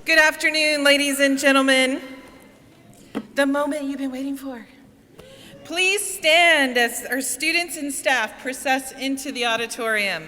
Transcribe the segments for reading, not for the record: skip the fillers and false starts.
Good afternoon, ladies and gentlemen. The moment you've been waiting for. Please stand as our students and staff process into the auditorium.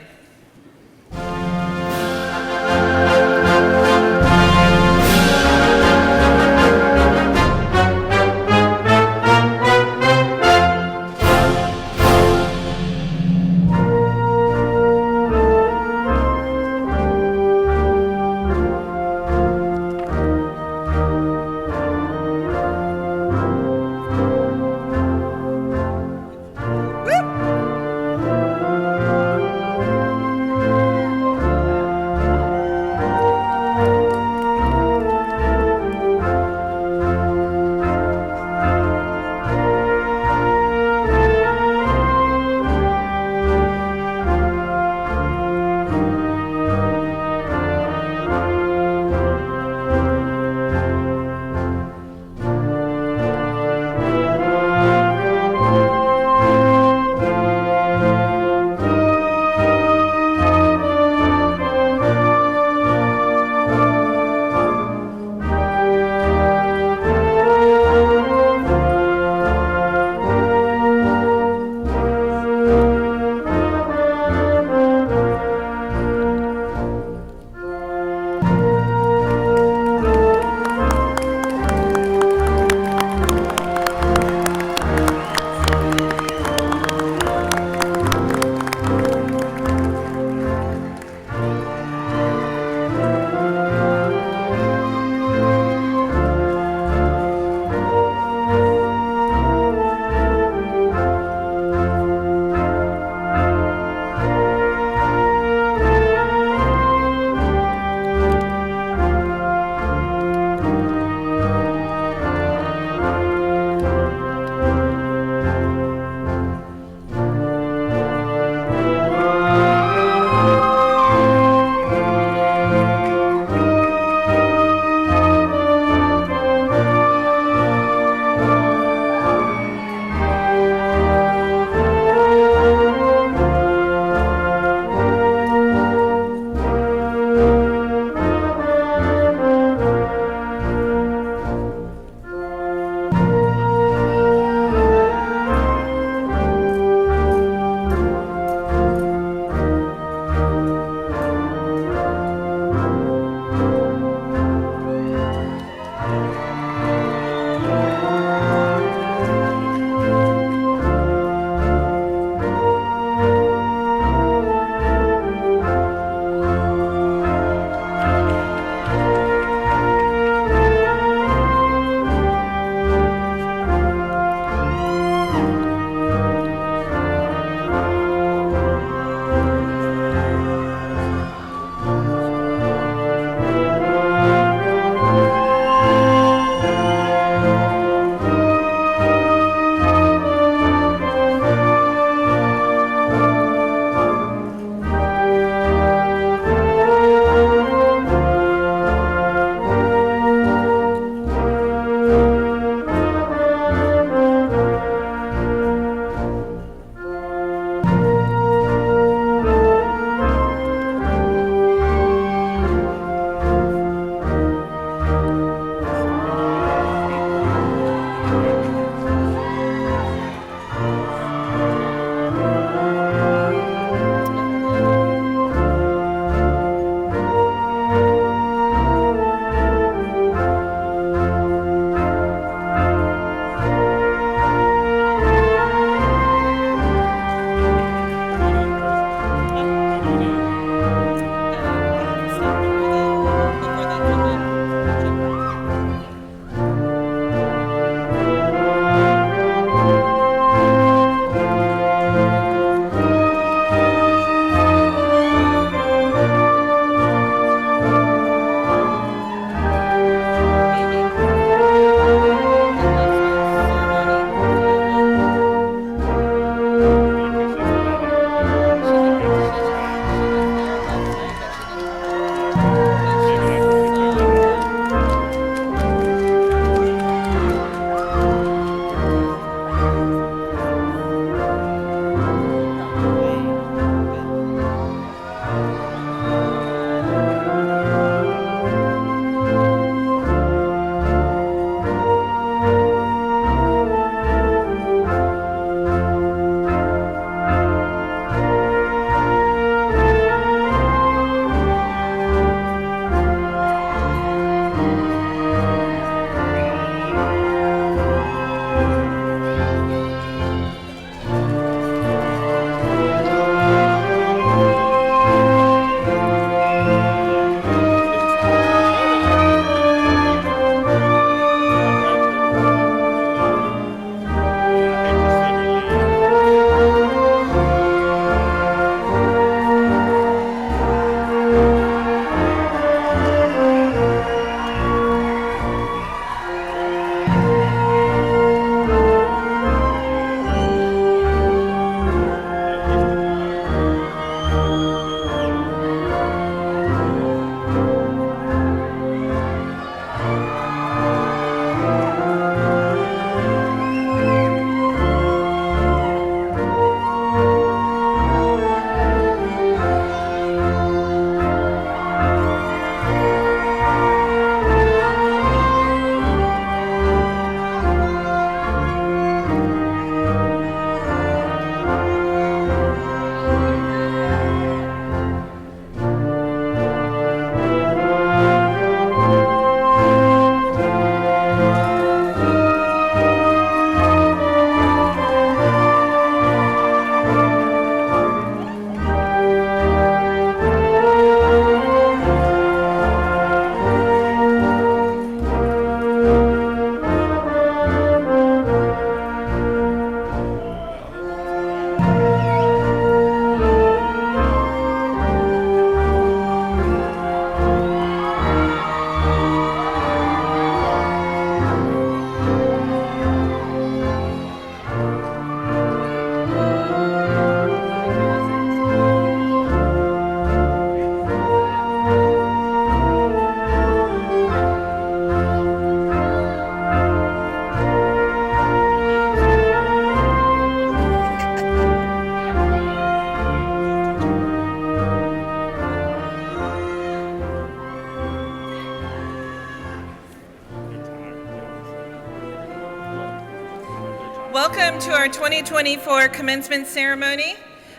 Welcome to our 2024 commencement ceremony.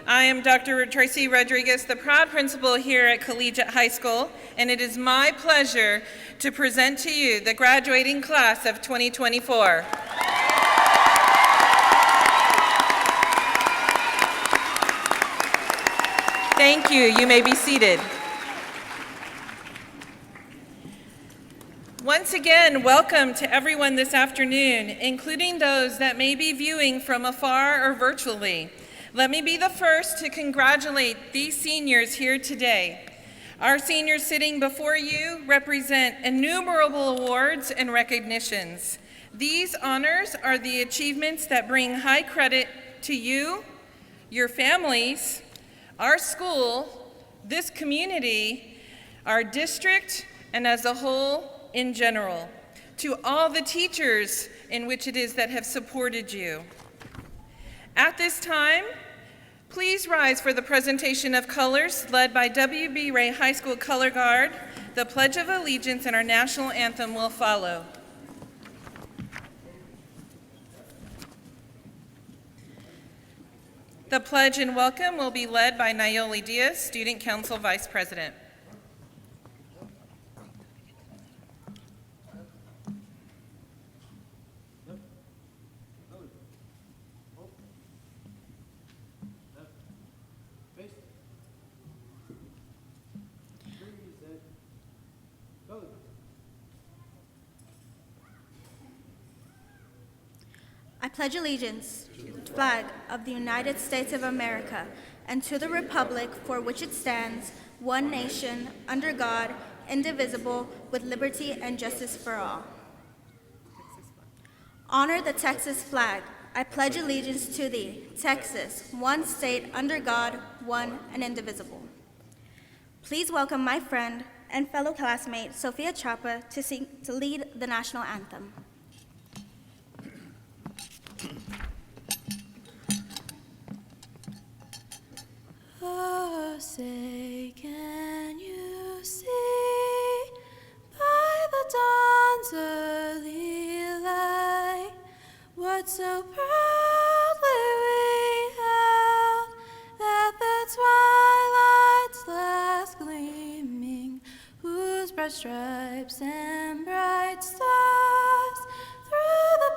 I am Dr. Tracy Rodriguez, the proud principal here at Collegiate High School, and it is my pleasure to present to you the graduating class of 2024. Thank you. You may be seated. Once again, welcome to everyone this afternoon, including those that may be viewing from afar or virtually. Let me be the first to congratulate these seniors here today. Our seniors sitting before you represent innumerable awards and recognitions. These honors are the achievements that bring high credit to you, your families, our school, this community, our district, and as a whole, in general, to all the teachers in which it is that have supported you. At this time, please rise for the presentation of colors led by W.B. Ray High School Color Guard. The Pledge of Allegiance and our national anthem will follow. The pledge and welcome will be led by Nayoli Diaz, Student Council Vice President. I pledge allegiance to the flag of the United States of America and to the republic for which it stands, one nation, under God, indivisible, with liberty and justice for all. Honor the Texas flag. I pledge allegiance to thee, Texas, one state, under God, one and indivisible. Please welcome my friend and fellow classmate, Sophia Chapa, to lead the national anthem. Oh, say, can you see by the dawn's early light what so proudly we held, that the twilight's last gleaming, whose broad stripes and bright stars through the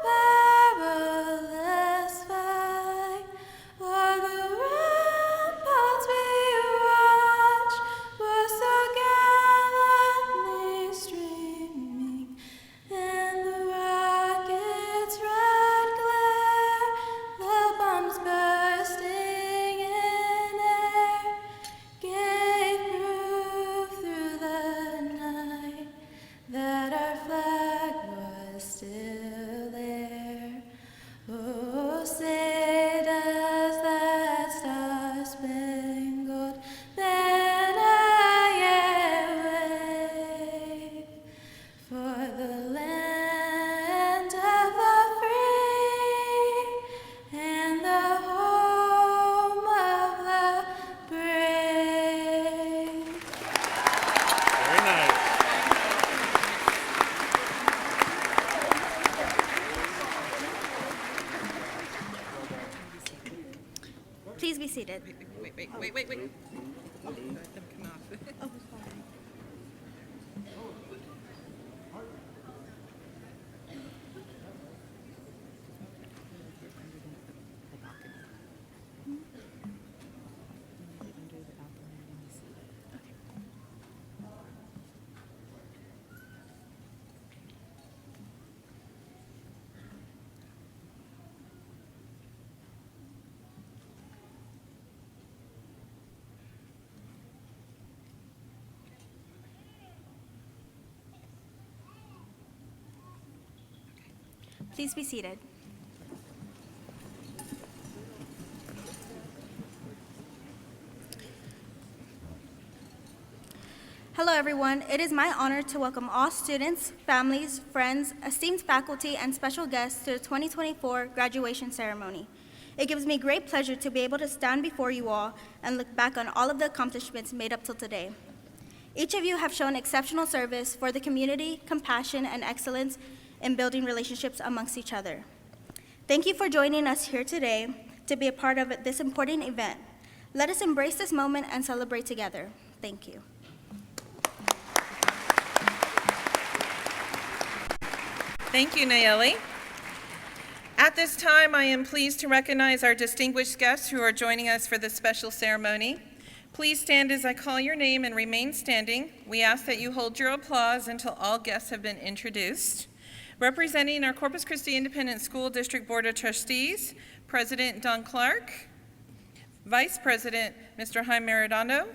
perilous fight o'er the ramparts we watched were so gallantly streaming, and the rocket's red glare, the bombs bursting in air, gave proof through the night that our flag was still there. Oh, say does that star-spangled banner yet wave for the land of the free and the home of the brave? Very nice. Please be seated. Wait. Let them come off. Please be seated. Hello, everyone. It is my honor to welcome all students, families, friends, esteemed faculty, and special guests to the 2024 graduation ceremony. It gives me great pleasure to be able to stand before you all and look back on all of the accomplishments made up till today. Each of you have shown exceptional service for the community, compassion, and excellence in building relationships amongst each other. Thank you for joining us here today to be a part of this important event. Let us embrace this moment and celebrate together. Thank you. Thank you, Nayeli. At this time, I am pleased to recognize our distinguished guests who are joining us for this special ceremony. Please stand as I call your name and remain standing. We ask that you hold your applause until all guests have been introduced. Representing our Corpus Christi Independent School District Board of Trustees, President Don Clark, Vice President Mr. Jaime Elizondo,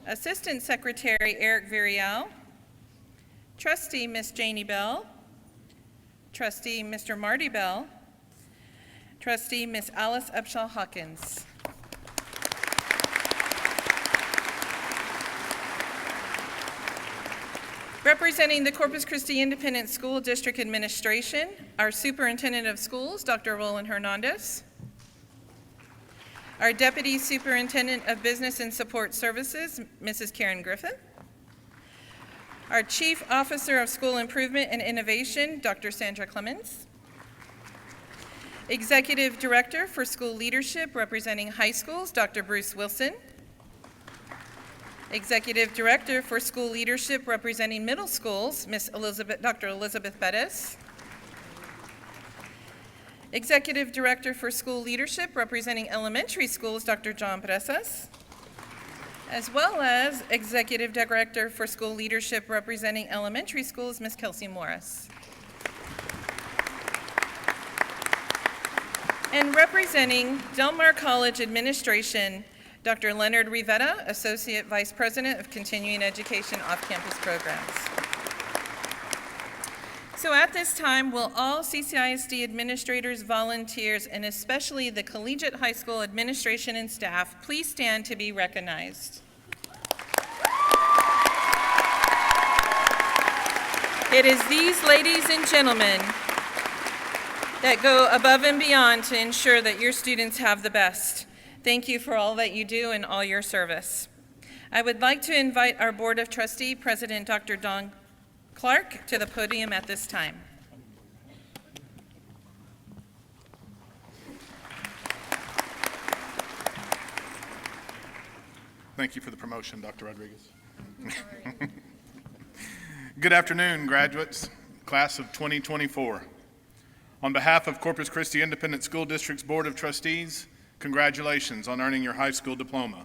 Assistant Secretary Eric Virial, Trustee Ms. Janie Bell, Trustee Mr. Marty Bell, Trustee Ms. Alice Upshaw Hawkins. Representing the Corpus Christi Independent School District Administration, our Superintendent of Schools, Dr. Roland Hernandez, our Deputy Superintendent of Business and Support Services, Mrs. Karen Griffin, our Chief Officer of School Improvement and Innovation, Dr. Sandra Clemens, Executive Director for School Leadership representing high schools, Dr. Bruce Wilson, Executive Director for School Leadership representing middle schools, Dr. Elizabeth Bettis. Executive Director for School Leadership representing elementary schools, Dr. John Presas. As well as Executive Director for School Leadership representing elementary schools, Ms. Kelsey Morris. And representing Del Mar College Administration, Dr. Leonard Rivetta, Associate Vice President of Continuing Education Off-Campus Programs. So at this time, will all CCISD administrators, volunteers, and especially the Collegiate High School administration and staff please stand to be recognized. It is these ladies and gentlemen that go above and beyond to ensure that your students have the best. Thank you for all that you do and all your service. I would like to invite our Board of Trustee President Dr. Don Clark to the podium at this time. Thank you for the promotion, Dr. Rodriguez. Good afternoon, graduates, class of 2024. On behalf of Corpus Christi Independent School District's Board of Trustees, congratulations on earning your high school diploma.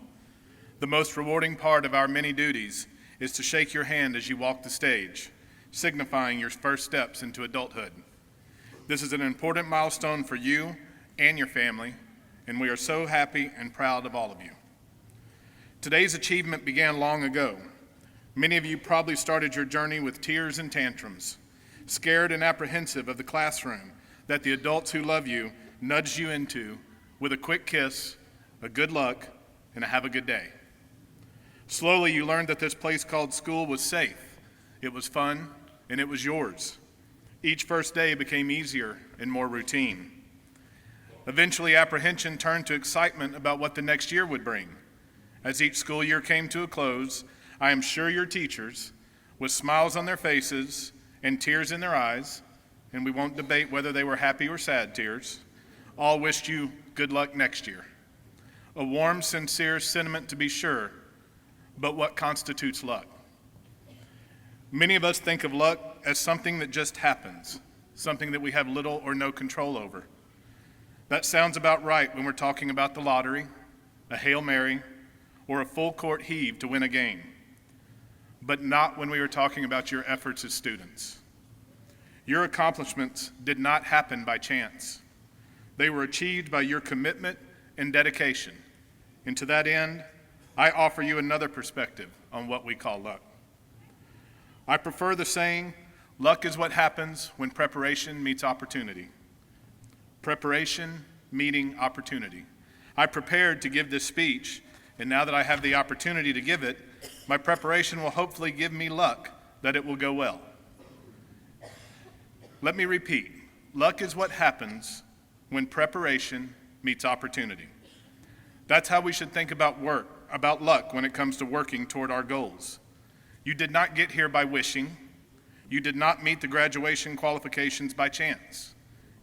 The most rewarding part of our many duties is to shake your hand as you walk the stage, signifying your first steps into adulthood. This is an important milestone for you and your family, and we are so happy and proud of all of you. Today's achievement began long ago. Many of you probably started your journey with tears and tantrums, scared and apprehensive of the classroom that the adults who love you nudged you into with a quick kiss, a good luck, and a have a good day. Slowly, you learned that this place called school was safe, it was fun, and it was yours. Each first day became easier and more routine. Eventually, apprehension turned to excitement about what the next year would bring. As each school year came to a close, I am sure your teachers, with smiles on their faces and tears in their eyes, and we won't debate whether they were happy or sad tears, all wished you good luck next year. A warm, sincere sentiment to be sure, but what constitutes luck? Many of us think of luck as something that just happens, something that we have little or no control over. That sounds about right when we're talking about the lottery, a Hail Mary, or a full court heave to win a game, but not when we are talking about your efforts as students. Your accomplishments did not happen by chance. They were achieved by your commitment and dedication. And to that end, I offer you another perspective on what we call luck. I prefer the saying, luck is what happens when preparation meets opportunity. Preparation meeting opportunity. I prepared to give this speech, and now that I have the opportunity to give it, my preparation will hopefully give me luck that it will go well. Let me repeat, luck is what happens when preparation meets opportunity. That's how we should think about luck when it comes to working toward our goals. You did not get here by wishing. You did not meet the graduation qualifications by chance.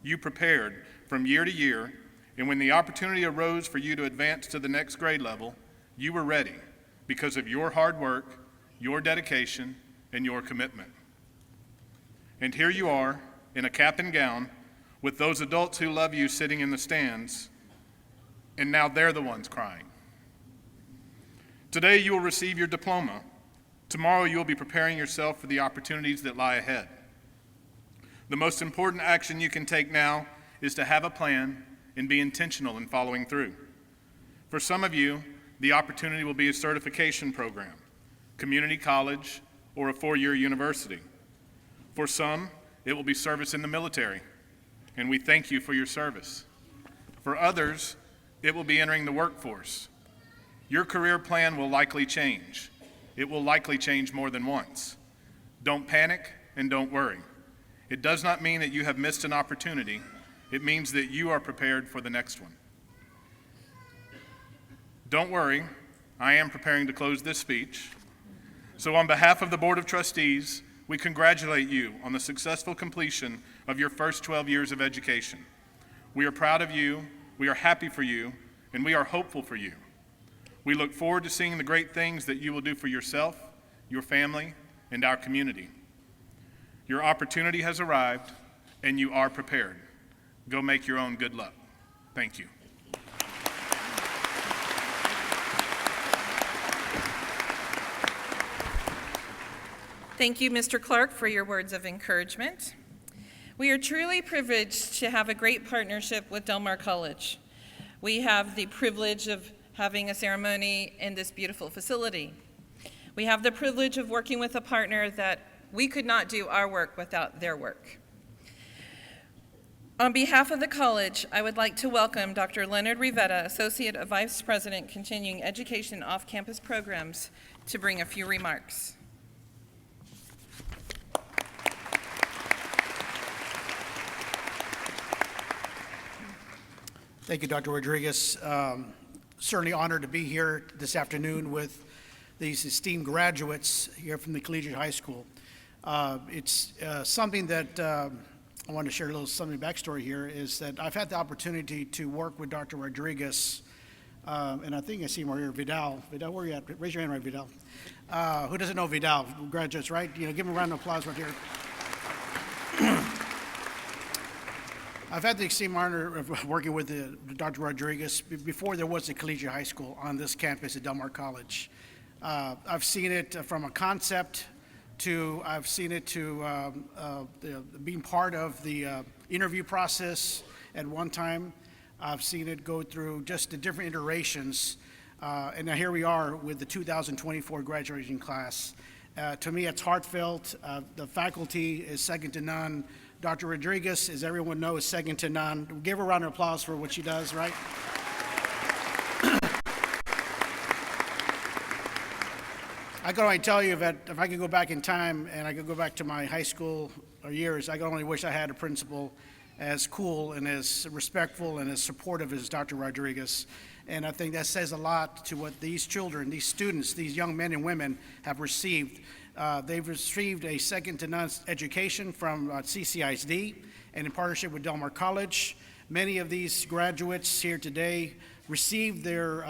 You prepared from year to year, and when the opportunity arose for you to advance to the next grade level, you were ready because of your hard work, your dedication, and your commitment. And here you are in a cap and gown with those adults who love you sitting in the stands, and now they're the ones crying. Today you will receive your diploma. Tomorrow you will be preparing yourself for the opportunities that lie ahead. The most important action you can take now is to have a plan and be intentional in following through. For some of you, the opportunity will be a certification program, community college, or a 4-year university. For some, it will be service in the military, and we thank you for your service. For others, it will be entering the workforce. Your career plan will likely change. It will likely change more than once. Don't panic and don't worry. It does not mean that you have missed an opportunity. It means that you are prepared for the next one. Don't worry, I am preparing to close this speech. So on behalf of the Board of Trustees, we congratulate you on the successful completion of your first 12 years of education. We are proud of you, we are happy for you, and we are hopeful for you. We look forward to seeing the great things that you will do for yourself, your family, and our community. Your opportunity has arrived, and you are prepared. Go make your own good luck. Thank you. Thank you, Mr. Clark, for your words of encouragement. We are truly privileged to have a great partnership with Del Mar College. We have the privilege of having a ceremony in this beautiful facility. We have the privilege of working with a partner that we could not do our work without their work. On behalf of the college, I would like to welcome Dr. Leonard Rivetta, Associate Vice President, Continuing Education Off-Campus Programs, to bring a few remarks. Thank you, Dr. Rodriguez. Certainly honored to be here this afternoon with these esteemed graduates here from the Collegiate High School. It's something that I want to share a little something backstory here is that I've had the opportunity to work with Dr. Rodriguez, and I think I see him right here, Vidal. Vidal, where are you at? Raise your hand, right, Vidal. Who doesn't know Vidal? Graduates, right? You know, give him a round of applause right here. I've had the extreme honor of working with Dr. Rodriguez before there was a collegiate high school on this campus at Del Mar College. I've seen it from a concept to, I've seen it to being part of the interview process at one time. I've seen it go through just the different iterations. And now here we are with the 2024 graduating class. To me, it's heartfelt. The faculty is second to none. Dr. Rodriguez, as everyone knows, is second to none. Give her a round of applause for what she does, right? I can only tell you that if I could go back in time and I could go back to my high school years, I could only wish I had a principal as cool and as respectful and as supportive as Dr. Rodriguez. And I think that says a lot to what these children, these students, these young men and women have received. They've received a second-to-none education from CCISD and in partnership with Del Mar College. Many of these graduates here today received their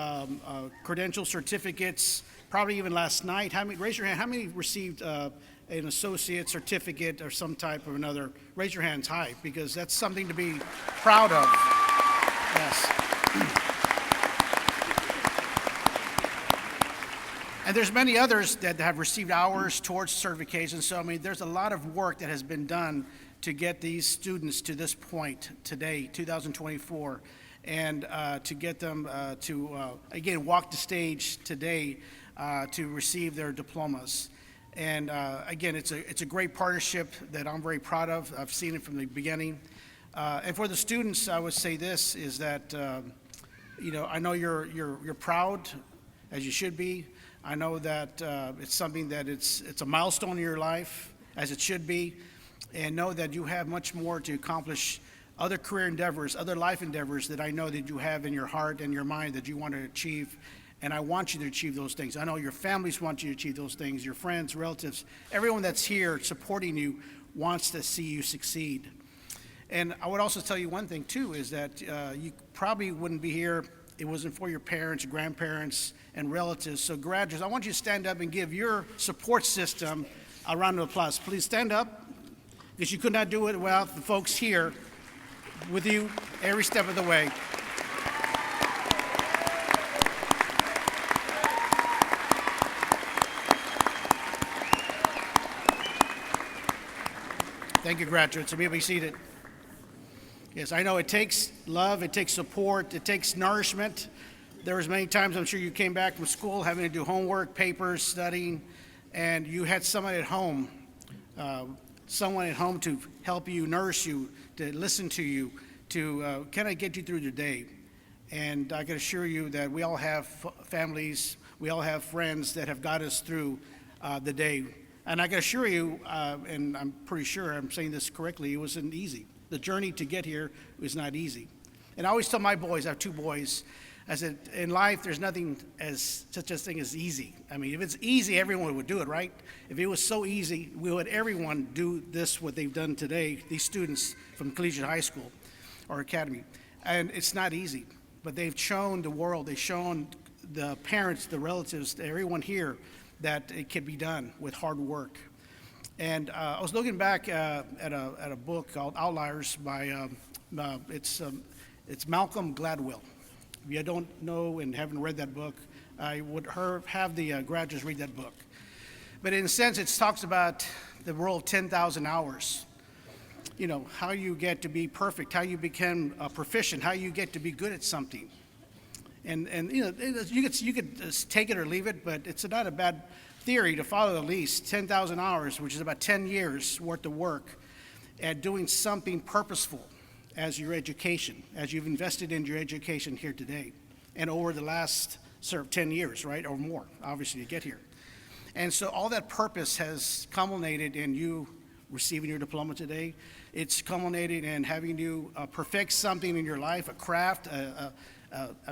credential certificates probably even last night. How many, raise your hand, how many received an associate certificate or some type of another? Raise your hands high, because that's something to be proud of. Yes. And there's many others that have received hours towards certification. So, I mean, there's a lot of work that has been done to get these students to this point today, 2024, and to get them to, again, walk the stage today to receive their diplomas. And again, it's a great partnership that I'm very proud of. I've seen it from the beginning. And for the students, I would say this, is that, you know, I know you're proud, as you should be. I know that it's something that it's a milestone in your life, as it should be, and know that you have much more to accomplish, other career endeavors, other life endeavors that I know that you have in your heart and your mind that you want to achieve, and I want you to achieve those things. I know your families want you to achieve those things, your friends, relatives, everyone that's here supporting you wants to see you succeed. And I would also tell you one thing too, is that you probably wouldn't be here if it wasn't for your parents, grandparents, and relatives. So graduates, I want you to stand up and give your support system a round of applause. Please stand up, because you could not do it without the folks here with you every step of the way. Thank you, graduates. You may be seated. Yes, I know it takes love, it takes support, it takes nourishment. There was many times I'm sure you came back from school having to do homework, papers, studying, and you had someone at home to help you, nourish you, to listen to you, to kind of get you through the day. And I can assure you that we all have families, we all have friends that have got us through the day. And I can assure you, and I'm pretty sure I'm saying this correctly, it wasn't easy. The journey to get here was not easy. And I always tell my boys, I have two boys, I said, in life, there's nothing as such a thing as easy. I mean, if it's easy, everyone would do it, right? If it was so easy, would everyone do this, what they've done today, these students from Collegiate High School or Academy. And it's not easy, but they've shown the world, they've shown the parents, the relatives, everyone here, that it can be done with hard work. And I was looking back at a book called Outliers by, it's Malcolm Gladwell. If you don't know and haven't read that book, I would have the graduates read that book. But in a sense, it talks about the rule of 10,000 hours. You know, how you get to be perfect, how you become proficient, how you get to be good at something. And you know, you could take it or leave it, but it's not a bad theory to follow at least 10,000 hours, which is about 10 years worth of work at doing something purposeful as your education, as you've invested in your education here today and over the last 10 years, right, or more, obviously, to get here. And so all that purpose has culminated in you receiving your diploma today. It's culminated in having you perfect something in your life, a craft,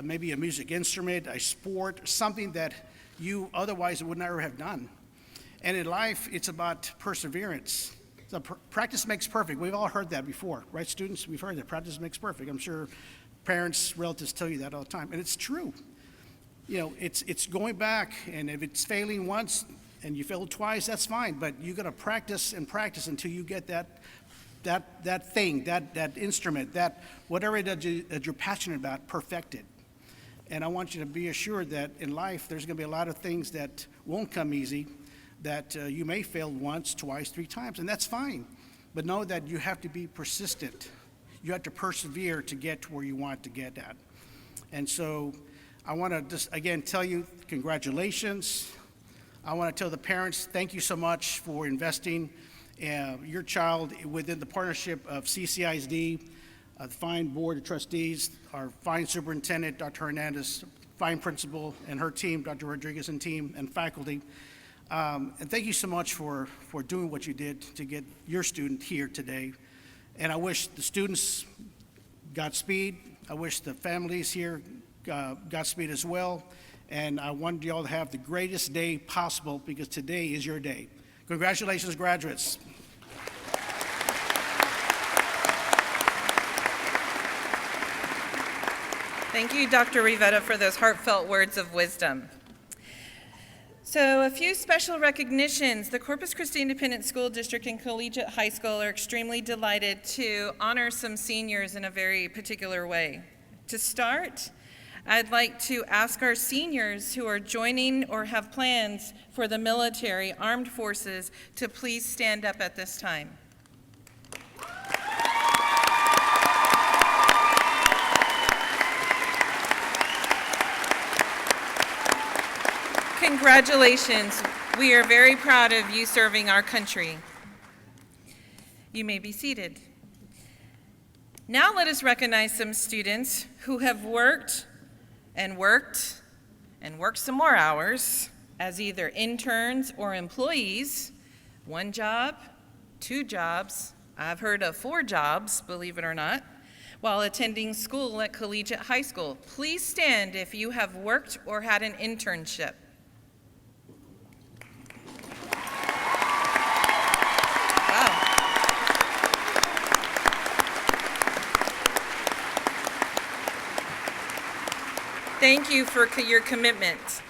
maybe a music instrument, a sport, something that you otherwise would never have done. And in life, it's about perseverance. So practice makes perfect. We've all heard that before, right, students? We've heard that practice makes perfect. I'm sure parents, relatives tell you that all the time, and it's true. You know, it's going back, and if it's failing once and you fail twice, that's fine, but you're gonna practice and practice until you get that thing, that instrument, that whatever that you're passionate about, perfected. And I want you to be assured that in life, there's gonna be a lot of things that won't come easy, that you may fail once, twice, 3 times, and that's fine. But know that you have to be persistent. You have to persevere to get to where you want to get at. And so I want to just, again, tell you congratulations. I want to tell the parents, thank you so much for investing your child within the partnership of CCISD, the fine board of trustees, our fine superintendent, Dr. Hernandez, fine principal, and her team, Dr. Rodriguez and team, and faculty. And thank you so much for doing what you did to get your student here today. And I wish the students Godspeed. I wish the families here Godspeed as well. And I want you all to have the greatest day possible, because today is your day. Congratulations, graduates. Thank you, Dr. Rivera, for those heartfelt words of wisdom. So a few special recognitions. The Corpus Christi Independent School District and Collegiate High School are extremely delighted to honor some seniors in a very particular way. To start, I'd like to ask our seniors who are joining or have plans for the military, armed forces, to please stand up at this time. Congratulations. We are very proud of you serving our country. You may be seated. Now let us recognize some students who have worked and worked and worked some more hours as either interns or employees. 1 job, 2 jobs, I've heard of 4 jobs, believe it or not, while attending school at Collegiate High School. Please stand if you have worked or had an internship. Thank you for your commitment.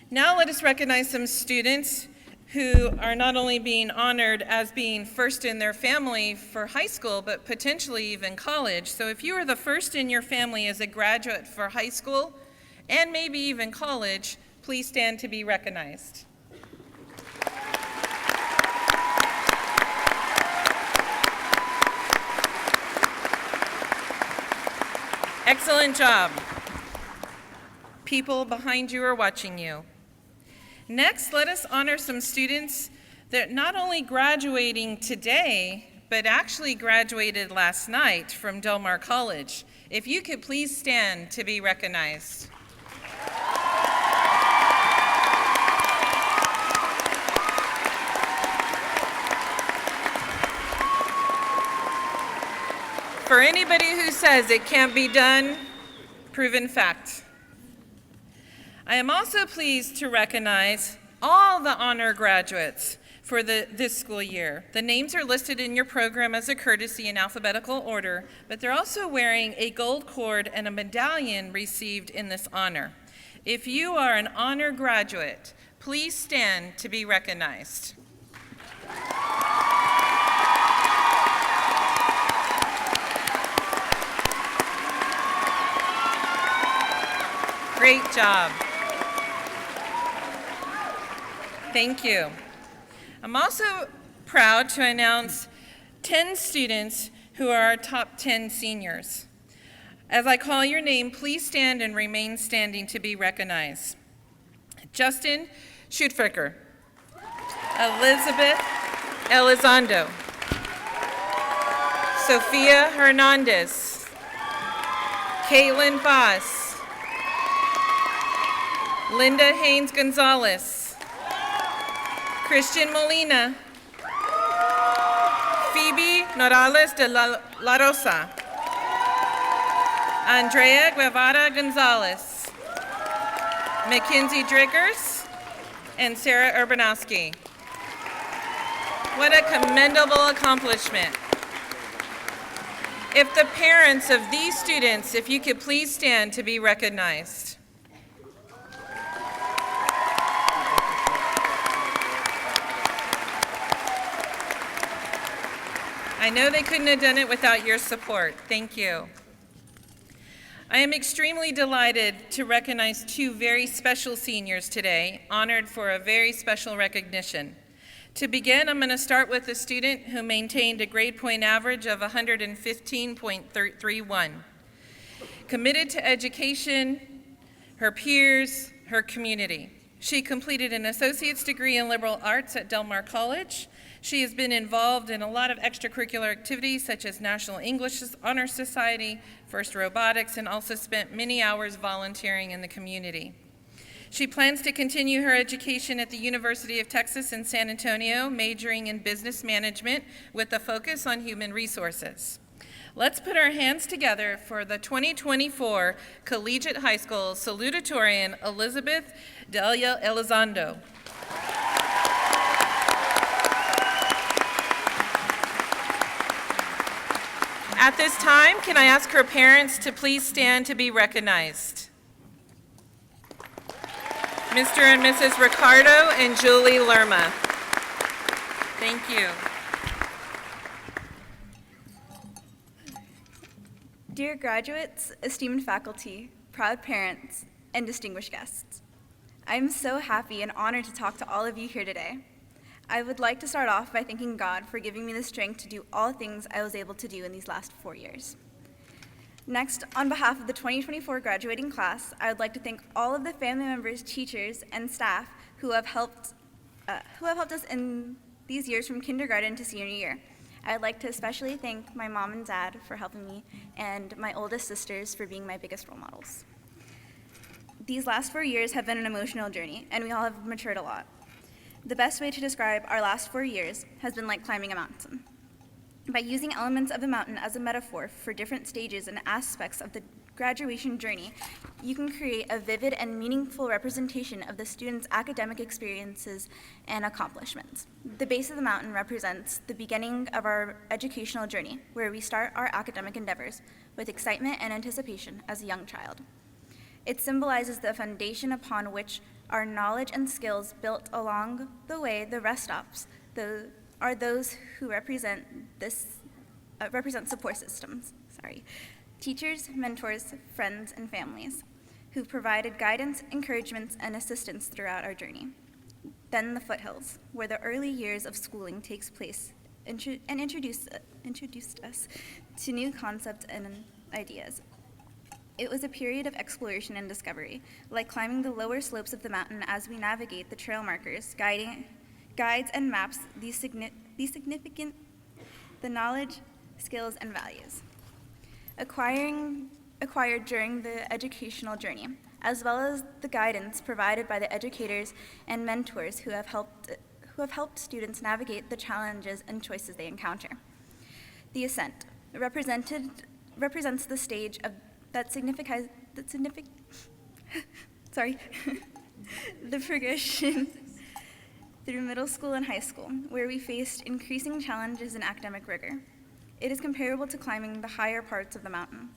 Now let us recognize some students who are not only being honored as being first in their family for high school, but potentially even college. So if you are the first in your family as a graduate for high school, and maybe even college, please stand to be recognized. Excellent job. People behind you are watching you. Next, let us honor some students that not only graduating today, but actually graduated last night from Del Mar College. If you could please stand to be recognized. For anybody who says it can't be done, proven fact. I am also pleased to recognize all the honor graduates for this school year. The names are listed in your program as a courtesy in alphabetical order, but they're also wearing a gold cord and a medallion received in this honor. If you are an honor graduate, please stand to be recognized. Great job. Thank you. I'm also proud to announce 10 students who are our top 10 seniors. As I call your name, please stand and remain standing to be recognized. Justin Schwerdtfeger, Elizabeth Elizondo, Sophia Hernandez, Caitlin Voss, Linda Haynes Gonzalez, Christian Molina, Phoebe Norales de la Rosa, Andrea Guevara Gonzalez, Mackenzie Driggers, and Sarah Urbanowski. What a commendable accomplishment. If the parents of these students, if you could please stand to be recognized. I know they couldn't have done it without your support. Thank you. I am extremely delighted to recognize two very special seniors today, honored for a very special recognition. To begin, I'm going to start with a student who maintained a grade point average of 115.31. Committed to education, her peers, her community. She completed an associate's degree in liberal arts at Del Mar College. She has been involved in a lot of extracurricular activities such as National English Honor Society, First Robotics, and also spent many hours volunteering in the community. She plans to continue her education at the University of Texas in San Antonio, majoring in business management with a focus on human resources. Let's put our hands together for the 2024 Collegiate High School salutatorian, Elizabeth Delia Elizondo. At this time, can I ask her parents to please stand to be recognized? Mr. and Mrs. Ricardo and Julie Lerma. Thank you. Dear graduates, esteemed faculty, proud parents, and distinguished guests, I am so happy and honored to talk to all of you here today. I would like to start off by thanking God for giving me the strength to do all things I was able to do in these last 4 years. Next, on behalf of the 2024 graduating class, I would like to thank all of the family members, teachers, and staff who have helped us in these years from kindergarten to senior year. I'd like to especially thank my mom and dad for helping me and my oldest sisters for being my biggest role models. These last 4 years have been an emotional journey, and we all have matured a lot. The best way to describe our last 4 years has been like climbing a mountain. By using elements of the mountain as a metaphor for different stages and aspects of the graduation journey, you can create a vivid and meaningful representation of the student's academic experiences and accomplishments. The base of the mountain represents the beginning of our educational journey, where we start our academic endeavors with excitement and anticipation as a young child. It symbolizes the foundation upon which our knowledge and skills built along the way. The rest stops are those who represent support systems. Teachers, mentors, friends, and families who provided guidance, encouragement, and assistance throughout our journey. Then the foothills, where the early years of schooling takes place, and introduced us to new concepts and ideas. It was a period of exploration and discovery, like climbing the lower slopes of the mountain as we navigate the trail markers, guides, and maps, the knowledge, skills, and values acquired during the educational journey, as well as the guidance provided by the educators and mentors who have helped students navigate the challenges and choices they encounter. The ascent represents the stage of the progression through middle school and high school, where we faced increasing challenges in academic rigor. It is comparable to climbing the higher parts of the mountain,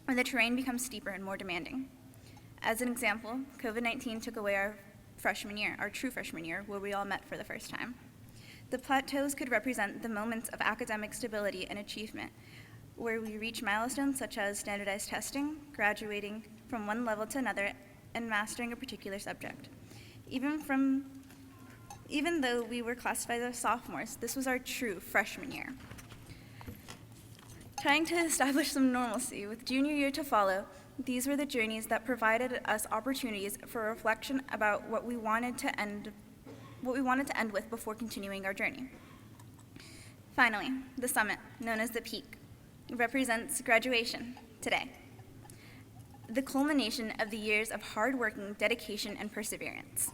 where the terrain becomes steeper and more demanding. As an example, COVID-19 took away our true freshman year, where we all met for the first time. The plateaus could represent the moments of academic stability and achievement, where we reach milestones such as standardized testing, graduating from one level to another, and mastering a particular subject. Even though we were classified as sophomores, this was our true freshman year. Trying to establish some normalcy with junior year to follow, these were the journeys that provided us opportunities for reflection about what we wanted to end with before continuing our journey. Finally, the summit, known as the peak, represents graduation today, the culmination of the years of hard-working, dedication, and perseverance.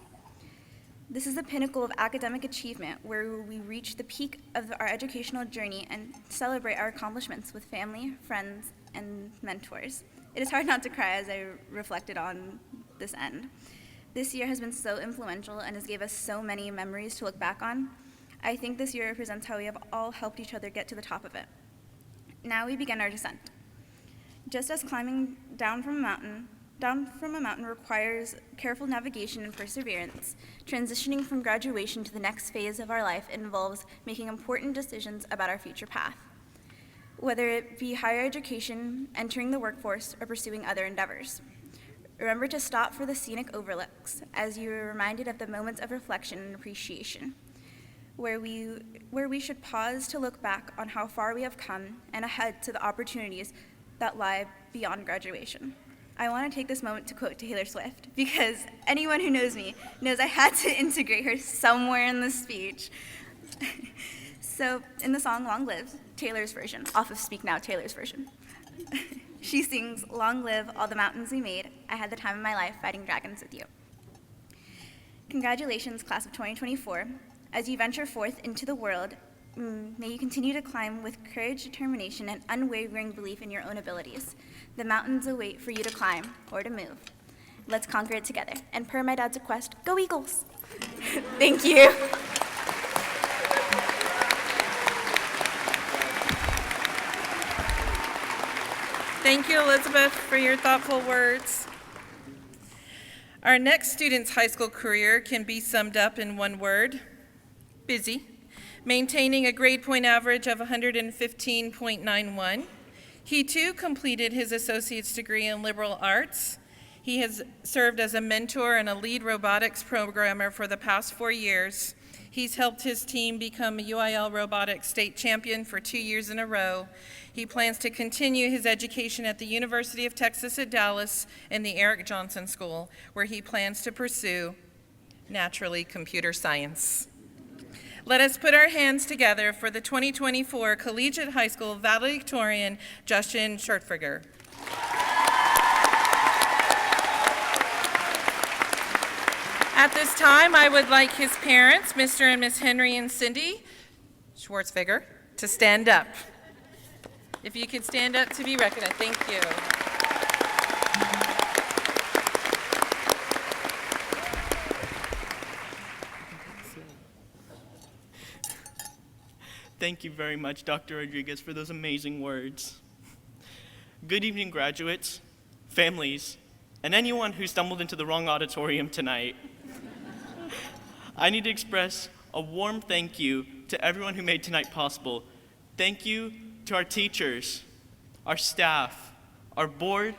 This is the pinnacle of academic achievement, where we reach the peak of our educational journey and celebrate our accomplishments with family, friends, and mentors. It is hard not to cry as I reflected on this end. This year has been so influential and has gave us so many memories to look back on. I think this year represents how we have all helped each other get to the top of it. Now we begin our descent. Just as climbing down from a mountain requires careful navigation and perseverance, transitioning from graduation to the next phase of our life involves making important decisions about our future path, whether it be higher education, entering the workforce, or pursuing other endeavors. Remember to stop for the scenic overlooks as you are reminded of the moments of reflection and appreciation, where we should pause to look back on how far we have come and ahead to the opportunities that lie beyond graduation. I want to take this moment to quote Taylor Swift, because anyone who knows me knows I had to integrate her somewhere in the speech. So in the song Long Live, Taylor's version, off of Speak Now, Taylor's version, she sings, "Long live all the mountains we made. I had the time of my life fighting dragons with you." Congratulations, class of 2024. As you venture forth into the world, may you continue to climb with courage, determination, and unwavering belief in your own abilities. The mountains await for you to climb or to move. Let's conquer it together. And per my dad's request, go Eagles! Thank you. Thank you, Elizabeth, for your thoughtful words. Our next student's high school career can be summed up in one word: busy. Maintaining a grade point average of 115.91. He too completed his associate's degree in liberal arts. He has served as a mentor and a lead robotics programmer for the past 4 years. He's helped his team become a UIL robotics state champion for 2 years in a row. He plans to continue his education at the University of Texas at Dallas in the Eric Johnson School, where he plans to pursue, naturally, computer science. Let us put our hands together for the 2024 Collegiate High School valedictorian, Justin Schwerdtfeger. At this time, I would like his parents, Mr. and Miss Henry and Cindy Schwerdtfeger, to stand up. If you could stand up to be recognized, thank you. Thank you very much, Dr. Rodriguez, for those amazing words. Good evening, graduates, families, and anyone who stumbled into the wrong auditorium tonight. I need to express a warm thank you to everyone who made tonight possible. Thank you to our teachers, our staff, our board,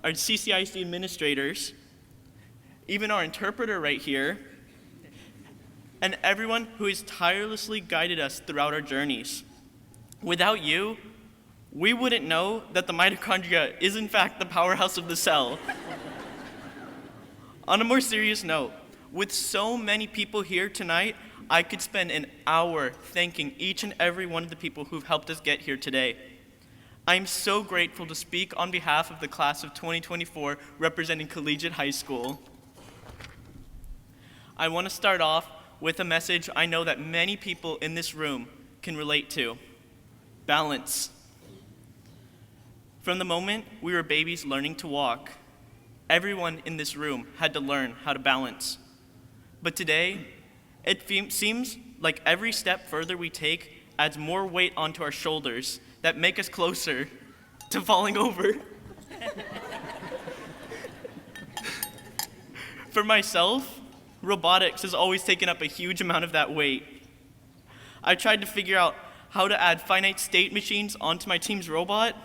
our CCIC administrators, even our interpreter right here, and everyone who has tirelessly guided us throughout our journeys. Without you, we wouldn't know that the mitochondria is in fact the powerhouse of the cell. On a more serious note, with so many people here tonight, I could spend an hour thanking each and every one of the people who've helped us get here today. I'm so grateful to speak on behalf of the class of 2024 representing Collegiate High School. I want to start off with a message I know that many people in this room can relate to: balance. From the moment we were babies learning to walk, everyone in this room had to learn how to balance. But today, it seems like every step further we take adds more weight onto our shoulders that make us closer to falling over. For myself, robotics has always taken up a huge amount of that weight. I tried to figure out how to add finite state machines onto my team's robot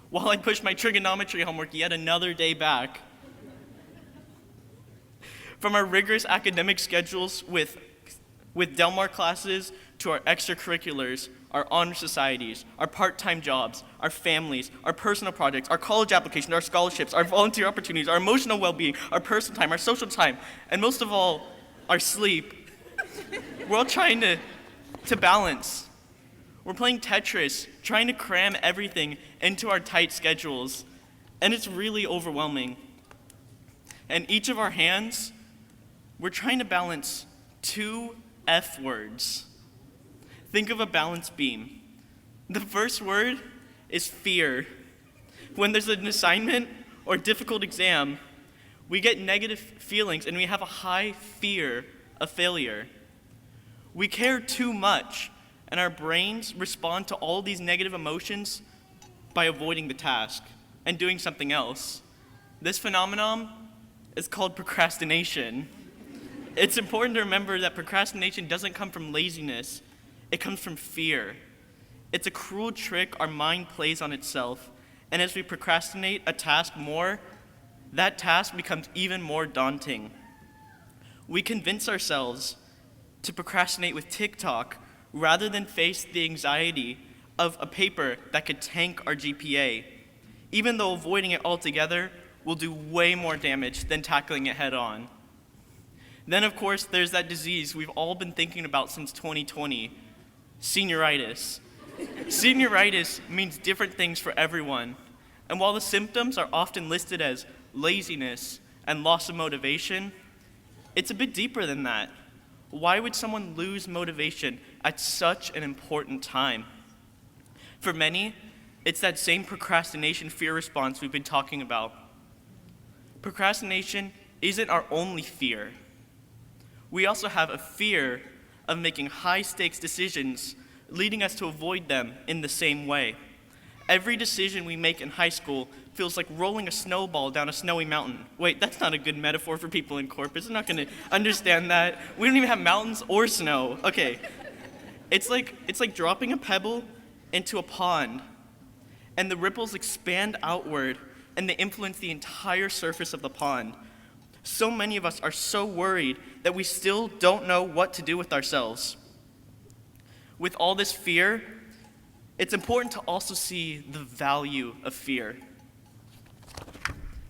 while I pushed my trigonometry homework yet another day back. From our rigorous academic schedules with Del Mar classes to our extracurriculars, our honor societies, our part-time jobs, our families, our personal projects, our college applications, our scholarships, our volunteer opportunities, our emotional well-being, our personal time, our social time, and most of all, our sleep. We're all trying to balance. We're playing Tetris, trying to cram everything into our tight schedules, and it's really overwhelming. And each of our hands, we're trying to balance two F words. Think of a balance beam. The first word is fear. When there's an assignment or difficult exam, we get negative feelings and we have a high fear of failure. We care too much, and our brains respond to all these negative emotions by avoiding the task and doing something else. This phenomenon is called procrastination. It's important to remember that procrastination doesn't come from laziness. It comes from fear. It's a cruel trick our mind plays on itself, and as we procrastinate a task more, that task becomes even more daunting. We convince ourselves to procrastinate with TikTok rather than face the anxiety of a paper that could tank our GPA, even though avoiding it altogether will do way more damage than tackling it head on. Then, of course, there's that disease we've all been thinking about since 2020, senioritis. Senioritis means different things for everyone, and while the symptoms are often listed as laziness and loss of motivation, it's a bit deeper than that. Why would someone lose motivation at such an important time? For many, it's that same procrastination fear response we've been talking about. Procrastination isn't our only fear. We also have a fear of making high-stakes decisions, leading us to avoid them in the same way. Every decision we make in high school feels like rolling a snowball down a snowy mountain. Wait, that's not a good metaphor for people in Corpus. They're not going to understand that. We don't even have mountains or snow. Okay. It's like dropping a pebble into a pond, and the ripples expand outward, and they influence the entire surface of the pond. So many of us are so worried that we still don't know what to do with ourselves. With all this fear, it's important to also see the value of fear.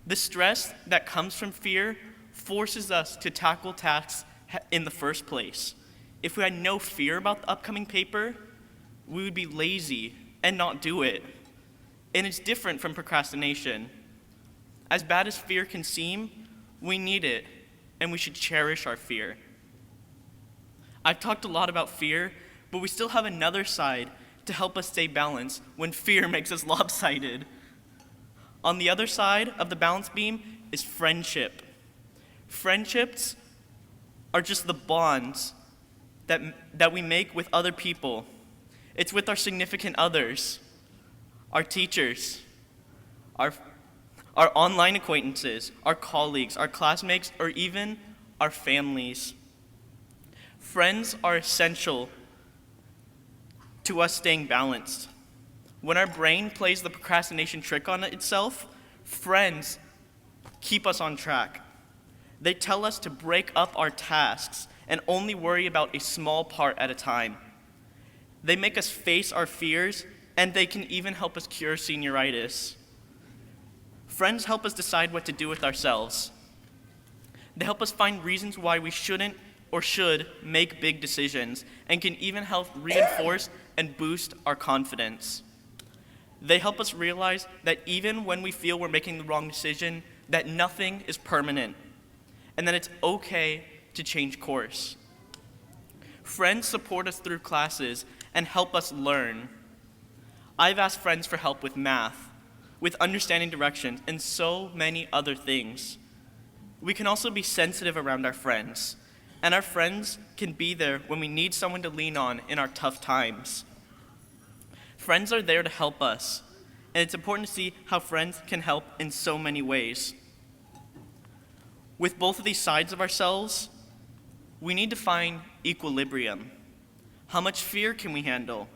The stress that comes from fear forces us to tackle tasks in the first place. If we had no fear about the upcoming paper, we would be lazy and not do it. And it's different from procrastination. As bad as fear can seem, we need it, and we should cherish our fear. I've talked a lot about fear, but we still have another side to help us stay balanced when fear makes us lopsided. On the other side of the balance beam is friendship. Friendships are just the bonds that we make with other people. It's with our significant others, our teachers, our our online acquaintances, our colleagues, our classmates, or even our families. Friends are essential to us staying balanced. When our brain plays the procrastination trick on itself, friends keep us on track. They tell us to break up our tasks and only worry about a small part at a time. They make us face our fears, and they can even help us cure senioritis. Friends help us decide what to do with ourselves. They help us find reasons why we shouldn't or should make big decisions, and can even help reinforce and boost our confidence. They help us realize that even when we feel we're making the wrong decision, that nothing is permanent, and that it's okay to change course. Friends support us through classes and help us learn. I've asked friends for help with math, with understanding directions, and so many other things. We can also be sensitive around our friends, and our friends can be there when we need someone to lean on in our tough times. Friends are there to help us, and it's important to see how friends can help in so many ways. With both of these sides of ourselves, we need to find equilibrium. How much fear can we handle?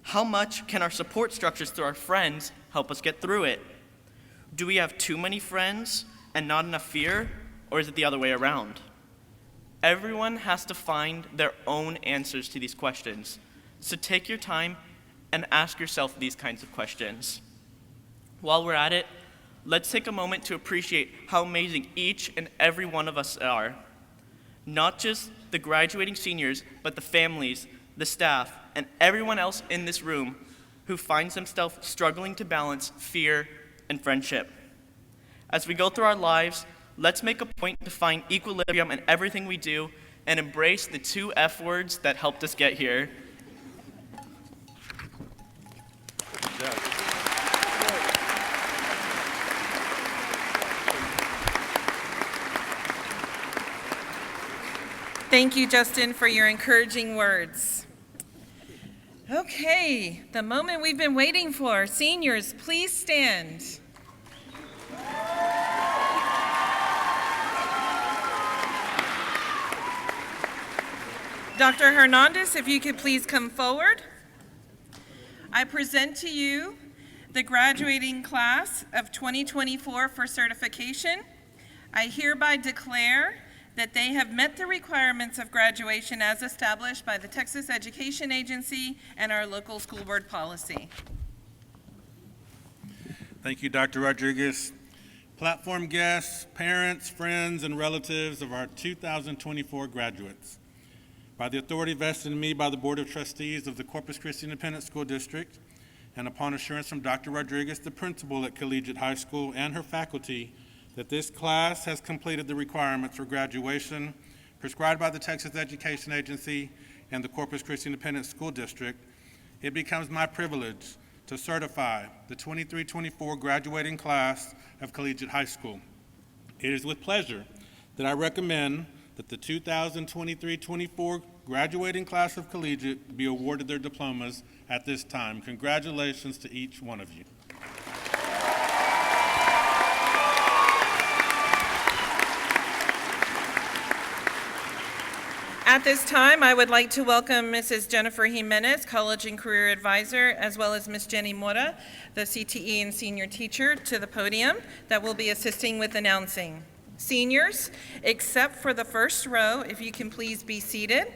How much can our support structures through our friends help us get through it? Do we have too many friends and not enough fear, or is it the other way around? Everyone has to find their own answers to these questions. So take your time and ask yourself these kinds of questions. While we're at it, let's take a moment to appreciate how amazing each and every one of us are. Not just the graduating seniors, but the families, the staff, and everyone else in this room who finds themselves struggling to balance fear and friendship. As we go through our lives, let's make a point to find equilibrium in everything we do and embrace the 2 F words that helped us get here. Thank you, Justin, for your encouraging words. Okay, the moment we've been waiting for. Seniors, please stand. Dr. Hernandez, if you could please come forward. I present to you the graduating class of 2024 for certification. I hereby declare that they have met the requirements of graduation as established by the Texas Education Agency and our local school board policy. Thank you, Dr. Rodriguez. Platform guests, parents, friends, and relatives of our 2024 graduates. By the authority vested in me by the Board of Trustees of the Corpus Christi Independent School District, and upon assurance from Dr. Rodriguez, the principal at Collegiate High School, and her faculty, that this class has completed the requirements for graduation prescribed by the Texas Education Agency and the Corpus Christi Independent School District, it becomes my privilege to certify the 23-24 graduating class of Collegiate High School. It is with pleasure that I recommend that the 2023-24 graduating class of Collegiate be awarded their diplomas at this time. Congratulations to each one of you. At this time, I would like to welcome Mrs. Jennifer Jimenez, College and Career Advisor, as well as Ms. Jenny Mora, the CTE and Senior Teacher, to the podium that will be assisting with announcing. Seniors, except for the first row, if you can please be seated,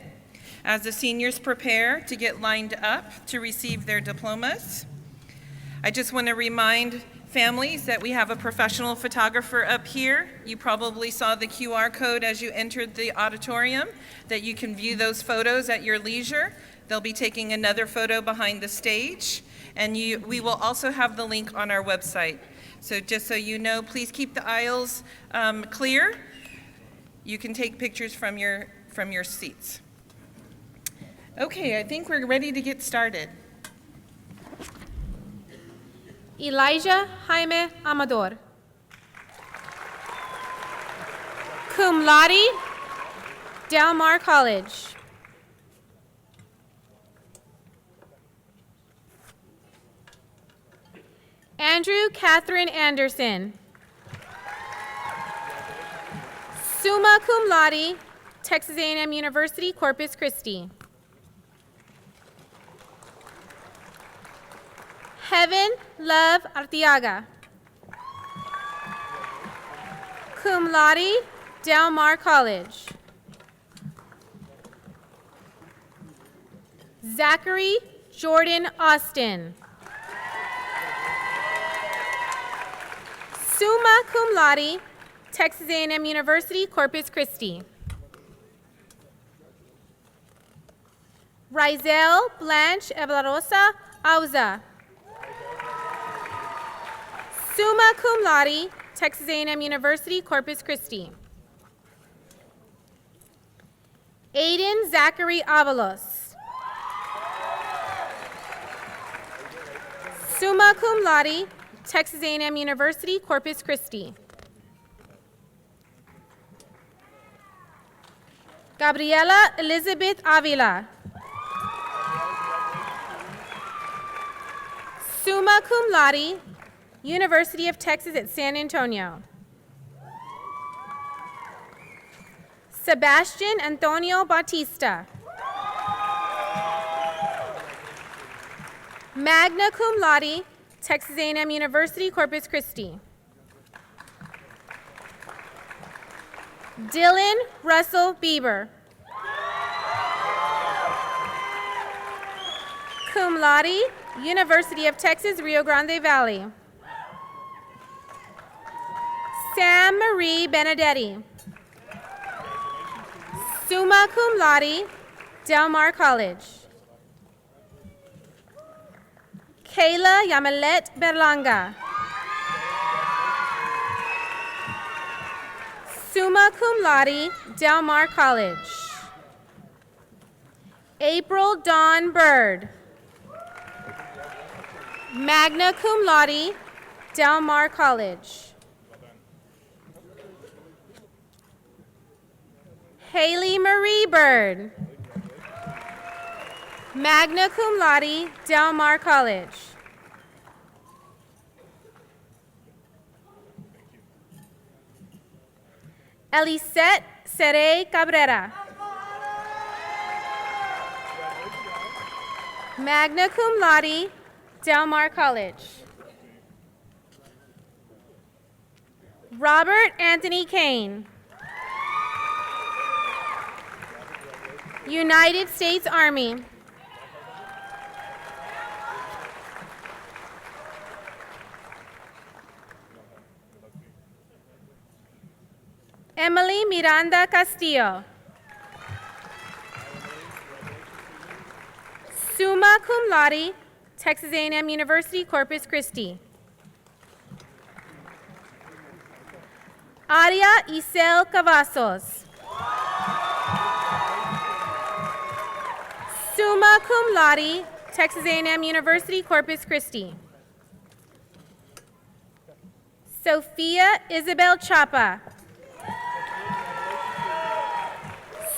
as the seniors prepare to get lined up to receive their diplomas. I just want to remind families that we have a professional photographer up here. You probably saw the QR code as you entered the auditorium, that you can view those photos at your leisure. They'll be taking another photo behind the stage, and we will also have the link on our website. So just so you know, please keep the aisles clear. You can take pictures from your seats. Okay, I think we're ready to get started. Elijah Jaime Amador. Cum laude, Del Mar College. Andrew Catherine Anderson. Summa cum laude, Texas A&M University, Corpus Christi. Heaven Love Arteaga. Cum laude, Del Mar College. Zachary Jordan Austin. Summa cum laude, Texas A&M University, Corpus Christi. Rizel Blanche Evlarosa Auza. Summa cum laude, Texas A&M University, Corpus Christi. Aiden Zachary Avalos. Summa cum laude, Texas A&M University, Corpus Christi. Gabriela Elizabeth Avila. Summa cum laude, University of Texas at San Antonio. Sebastian Antonio Bautista. Magna cum laude, Texas A&M University, Corpus Christi. Dylan Russell Bieber. Cum laude, University of Texas, Rio Grande Valley. Sam Marie Benedetti. Summa cum laude, Del Mar College. Kayla Yamilet Berlanga. Summa cum laude, Del Mar College. April Dawn Bird. Magna cum laude, Del Mar College. Haley Marie Bird. Magna cum laude, Del Mar College. Elisette Serey Cabrera. Magna cum laude, Del Mar College. Robert Anthony Kane. United States Army. Emily Miranda Castillo. Summa cum laude, Texas A&M University, Corpus Christi. Aria Isel Cavazos. Summa cum laude, Texas A&M University, Corpus Christi. Sophia Isabel Chapa.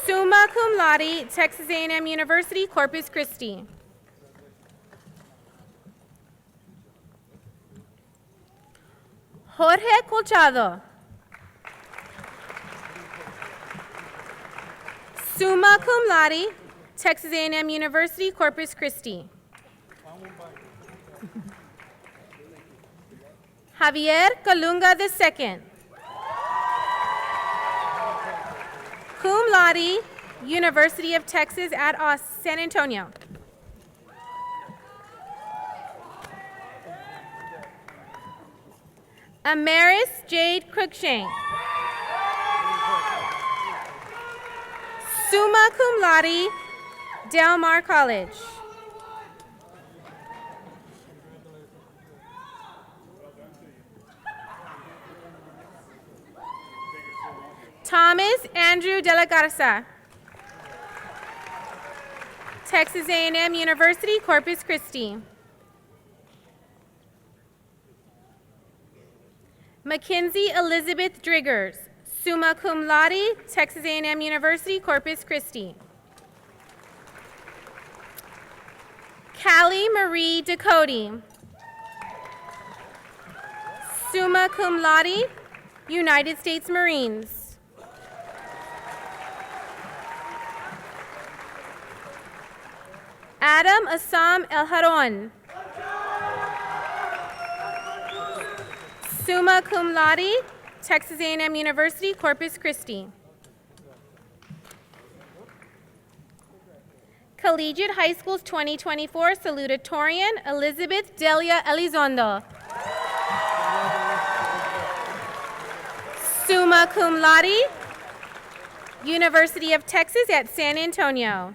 Summa cum laude, Texas A&M University, Corpus Christi. Jorge Colchado. Summa cum laude, Texas A&M University, Corpus Christi. Javier Colunga II. Cum laude, University of Texas at San Antonio. Amaris Jade Cruikshank. Summa cum laude, Del Mar College. Thomas Andrew De La Garza. Texas A&M University, Corpus Christi. Mackenzie Elizabeth Driggers. Summa cum laude, Texas A&M University, Corpus Christi. Callie Marie Ducote. Summa cum laude, United States Marines. Adam Assam El Haron. Summa cum laude, Texas A&M University, Corpus Christi. Collegiate High School's 2024 salutatorian, Elizabeth Delia Elizondo. Summa cum laude, University of Texas at San Antonio.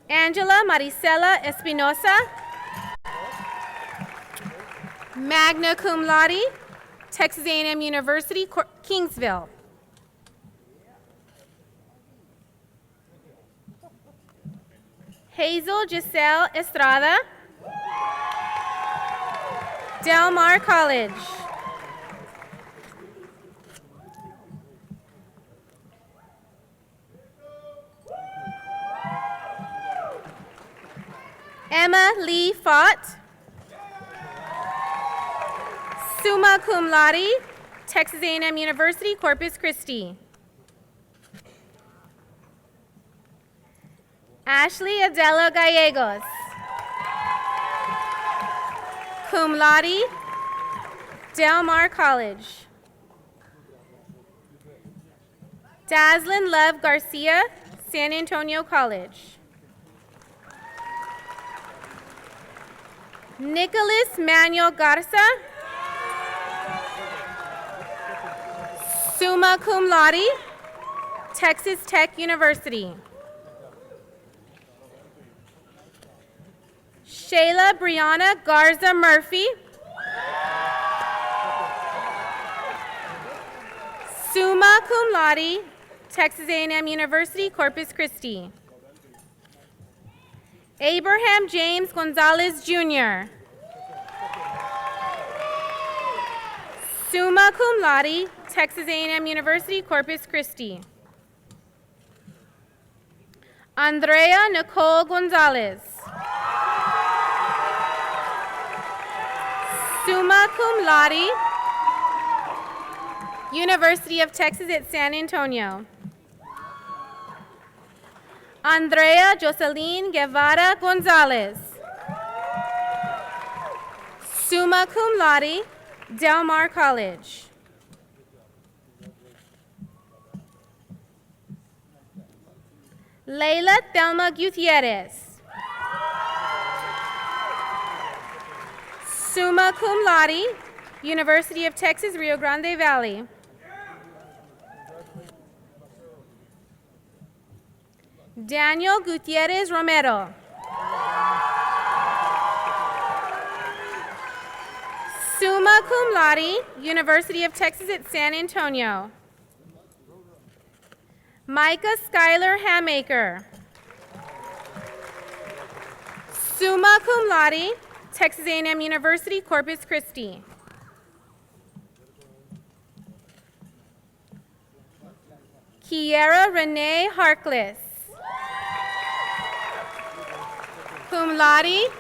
Angela Maricela Espinosa. Magna cum laude, Texas A&M University, Kingsville. Hazel Giselle Estrada. Del Mar College. Emma Lee Fott. Summa cum laude, Texas A&M University, Corpus Christi. Ashley Adela Gallegos. Cum laude, Del Mar College. Daslin Love Garcia, San Antonio College. Nicholas Manuel Garza. Summa cum laude, Texas Tech University. Shayla Brianna Garza Murphy. Summa cum laude, Texas A&M University, Corpus Christi. Abraham James Gonzalez Jr. Summa cum laude, Texas A&M University, Corpus Christi. Andrea Nicole Gonzalez. Summa cum laude, University of Texas at San Antonio. Andrea Jocelyn Guevara Gonzalez. Summa cum laude, Del Mar College. Leila Thelma Gutierrez. Summa cum laude, University of Texas, Rio Grande Valley. Daniel Gutierrez Romero. Summa cum laude, University of Texas at San Antonio. Micah Schuyler Hamaker. Summa cum laude, Texas A&M University, Corpus Christi. Kiera Renee Harkless. Cum laude,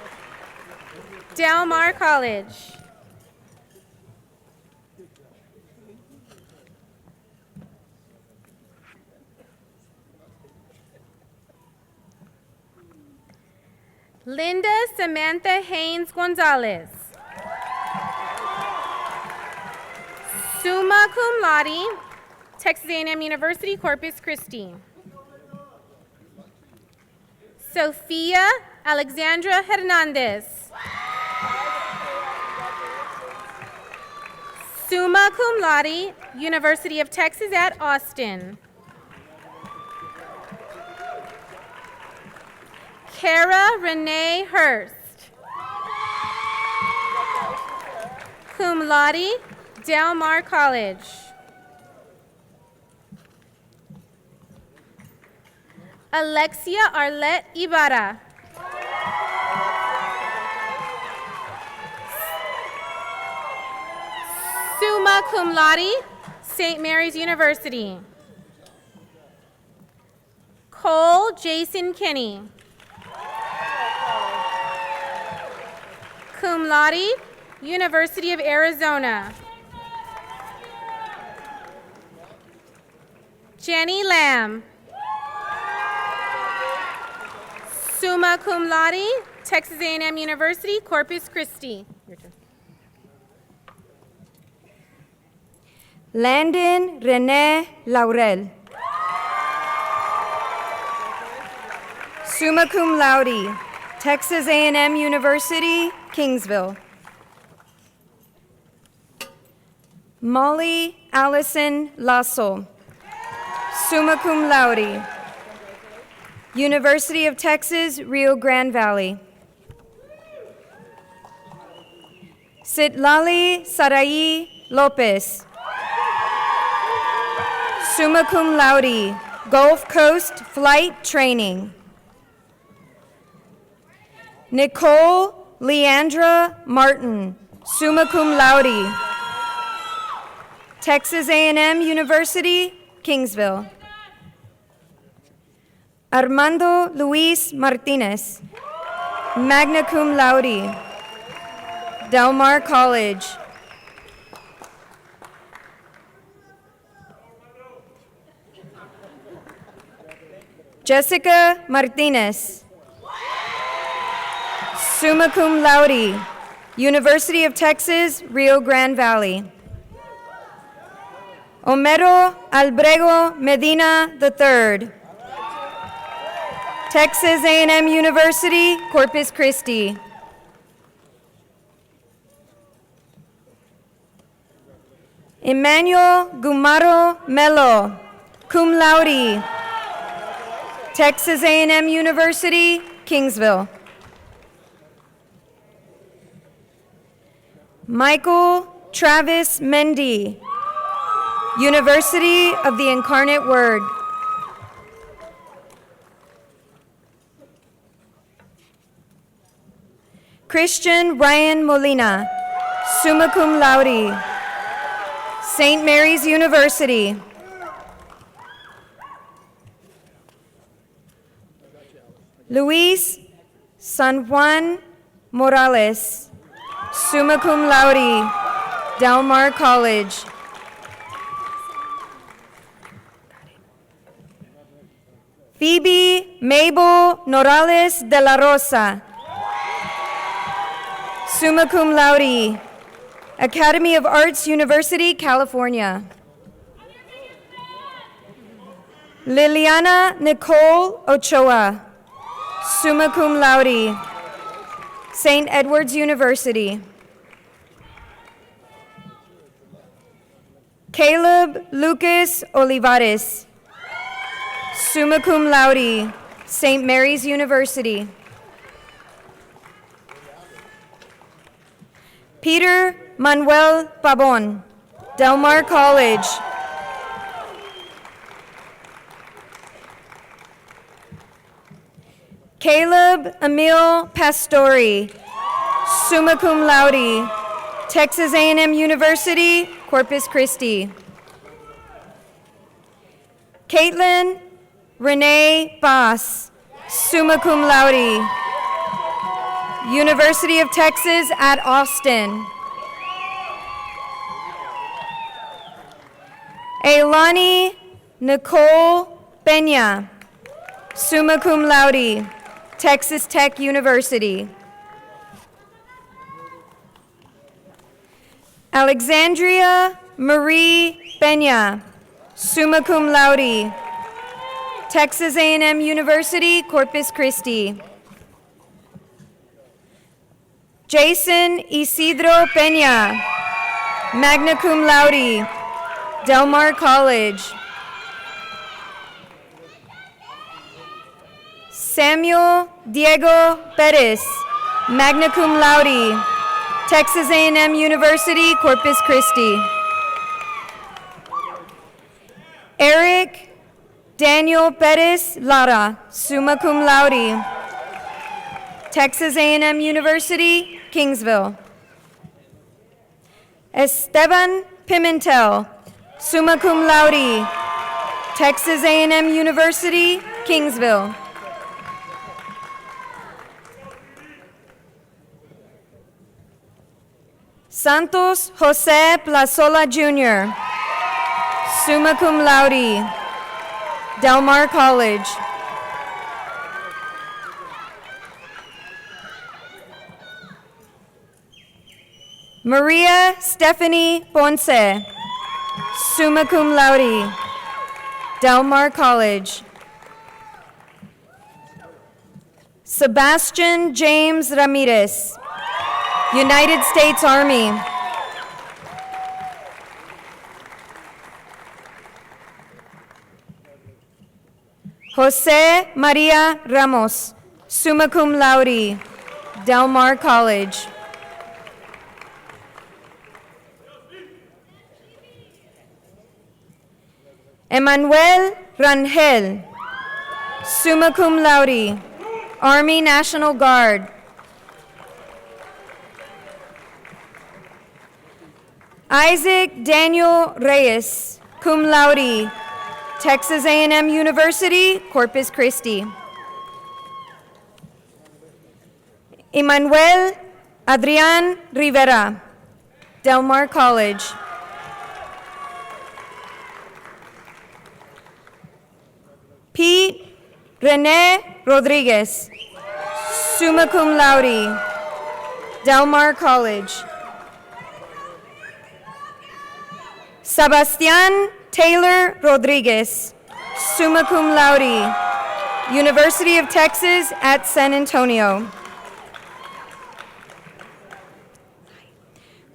Del Mar College. Linda Samantha Haynes Gonzalez. Summa cum laude, Texas A&M University, Corpus Christi. Sophia Alexandra Hernandez. Summa cum laude, University of Texas at Austin. Kara Renee Hurst. Cum laude, Del Mar College. Alexia Arlette Ibarra. Summa cum laude, St. Mary's University. Cole Jason Kinney. cum laude, University of Arizona. Jenny Lamb. Summa cum laude, Texas A&M University, Corpus Christi. Your turn. Landon Rene Laurel. Summa cum laude, Texas A&M University, Kingsville. Molly Allison Lasso. Summa cum laude, University of Texas, Rio Grande Valley. Citlali Sarai Lopez. Summa cum laude, Gulf Coast Flight Training. Nicole Leandra Martin, summa cum laude, Texas A&M University, Kingsville. Armando Luis Martinez, magna cum laude, Del Mar College. Jessica Martinez, summa cum laude, University of Texas, Rio Grande Valley. Homero Albrego Medina III, Texas A&M University, Corpus Christi. Emmanuel Gumaro Melo, cum laude, Texas A&M University, Kingsville. Michael Travis Mendy, University of the Incarnate Word. Christian Ryan Molina, summa cum laude, St. Mary's University. Luis San Juan Morales, summa cum laude, Del Mar College. Phoebe Mabel Norales de la Rosa, summa cum laude, Academy of Arts, University, California. Liliana Nicole Ochoa, summa cum laude, St. Edward's University. Caleb Lucas Olivares, summa cum laude, St. Mary's University. Peter Manuel Pabon, Del Mar College. Caleb Emil Pastori, summa cum laude, Texas A&M University, Corpus Christi. Caitlin Renee Bass, summa cum laude, University of Texas at Austin. Ailani Nicole Peña, summa cum laude, Texas Tech University. Alexandria Marie Peña, summa cum laude, Texas A&M University, Corpus Christi. Jason Isidro Peña, magna cum laude, Del Mar College. Samuel Diego Perez, magna cum laude, Texas A&M University, Corpus Christi. Eric Daniel Perez Lara, summa cum laude, Texas A&M University, Kingsville. Esteban Pimentel, summa cum laude, Texas A&M University, Santos Jose Plazola Jr., summa cum laude, Del Mar College. Maria Stephanie Ponce, summa cum laude, Del Mar College. Sebastian James Ramirez, United States Army. Jose Maria Ramos, summa cum laude, Del Mar College. Emmanuel Rangel, summa cum laude, Army National Guard. Isaac Daniel Reyes, cum laude, Texas A&M University, Corpus Christi. Emmanuel Adrian Rivera, Del Mar College. Pete Rene Rodriguez, summa cum laude, Del Mar College. Sebastian Taylor Rodriguez, summa cum laude, University of Texas at San Antonio.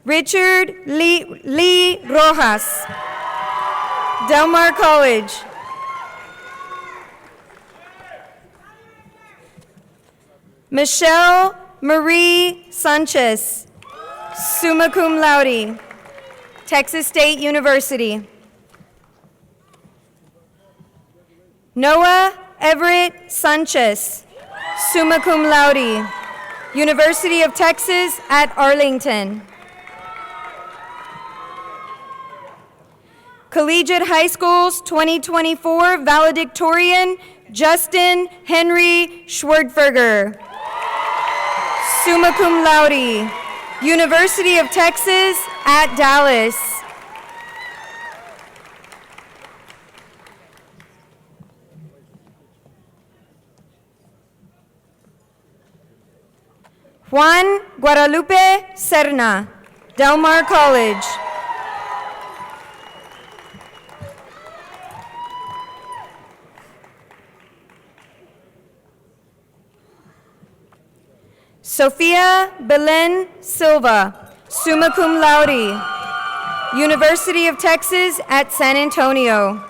Richard Lee Rojas, Del Mar College. Michelle Marie Sanchez, summa cum laude, Texas State University. Noah Everett Sanchez, summa cum laude, University of Texas at Arlington. Collegiate High School's 2024 valedictorian, Justin Henry Schwerdtfeger, summa cum laude, University of Texas at Dallas. Juan Guadalupe Serna, Del Mar College. Sofia Belen Silva, summa cum laude, University of Texas at San Antonio.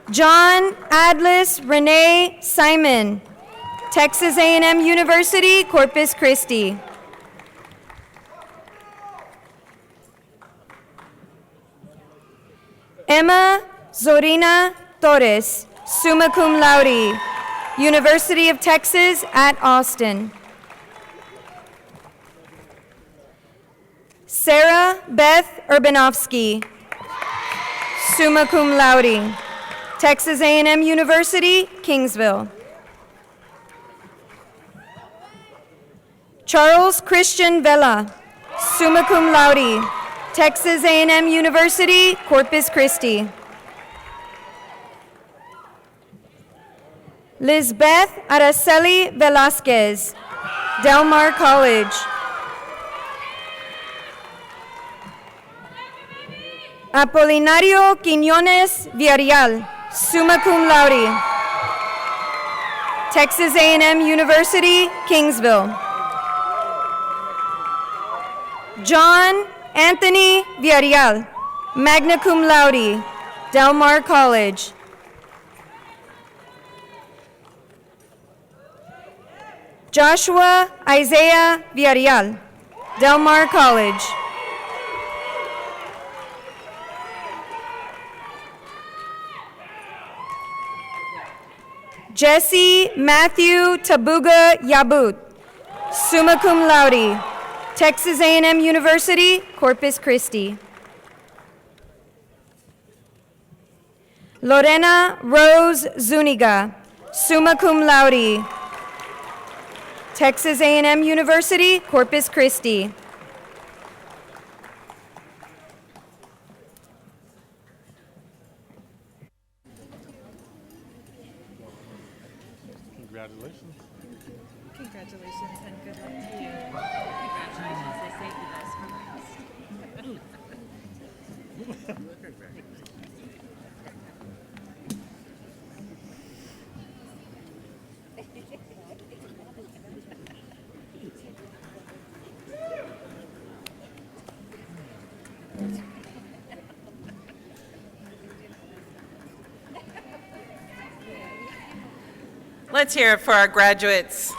John Adlis Renee Simon, Texas A&M University, Corpus Christi. Emma Zorina Torres, summa cum laude, University of Texas at Austin. Sarah Beth Urbanovsky, summa cum laude, Texas A&M University, Kingsville. Charles Christian Vela, summa cum laude, Texas A&M University, Corpus Christi. Lizbeth Araceli Velasquez, Del Mar College. Apolinario Quiñones Villarreal, summa cum laude, Texas A&M University, Kingsville. John Anthony Villarreal, magna cum laude, Del Mar College. Joshua Isaiah Villarreal, Del Mar College. Jesse Matthew Tabuga Yabut, summa cum laude, Texas A&M University, Corpus Christi. Lorena Rose Zuniga, summa cum laude, Texas A&M University, Corpus Christi. Congratulations. Congratulations and good luck to you. Congratulations, they saved you guys for last. Let's hear it for our graduates.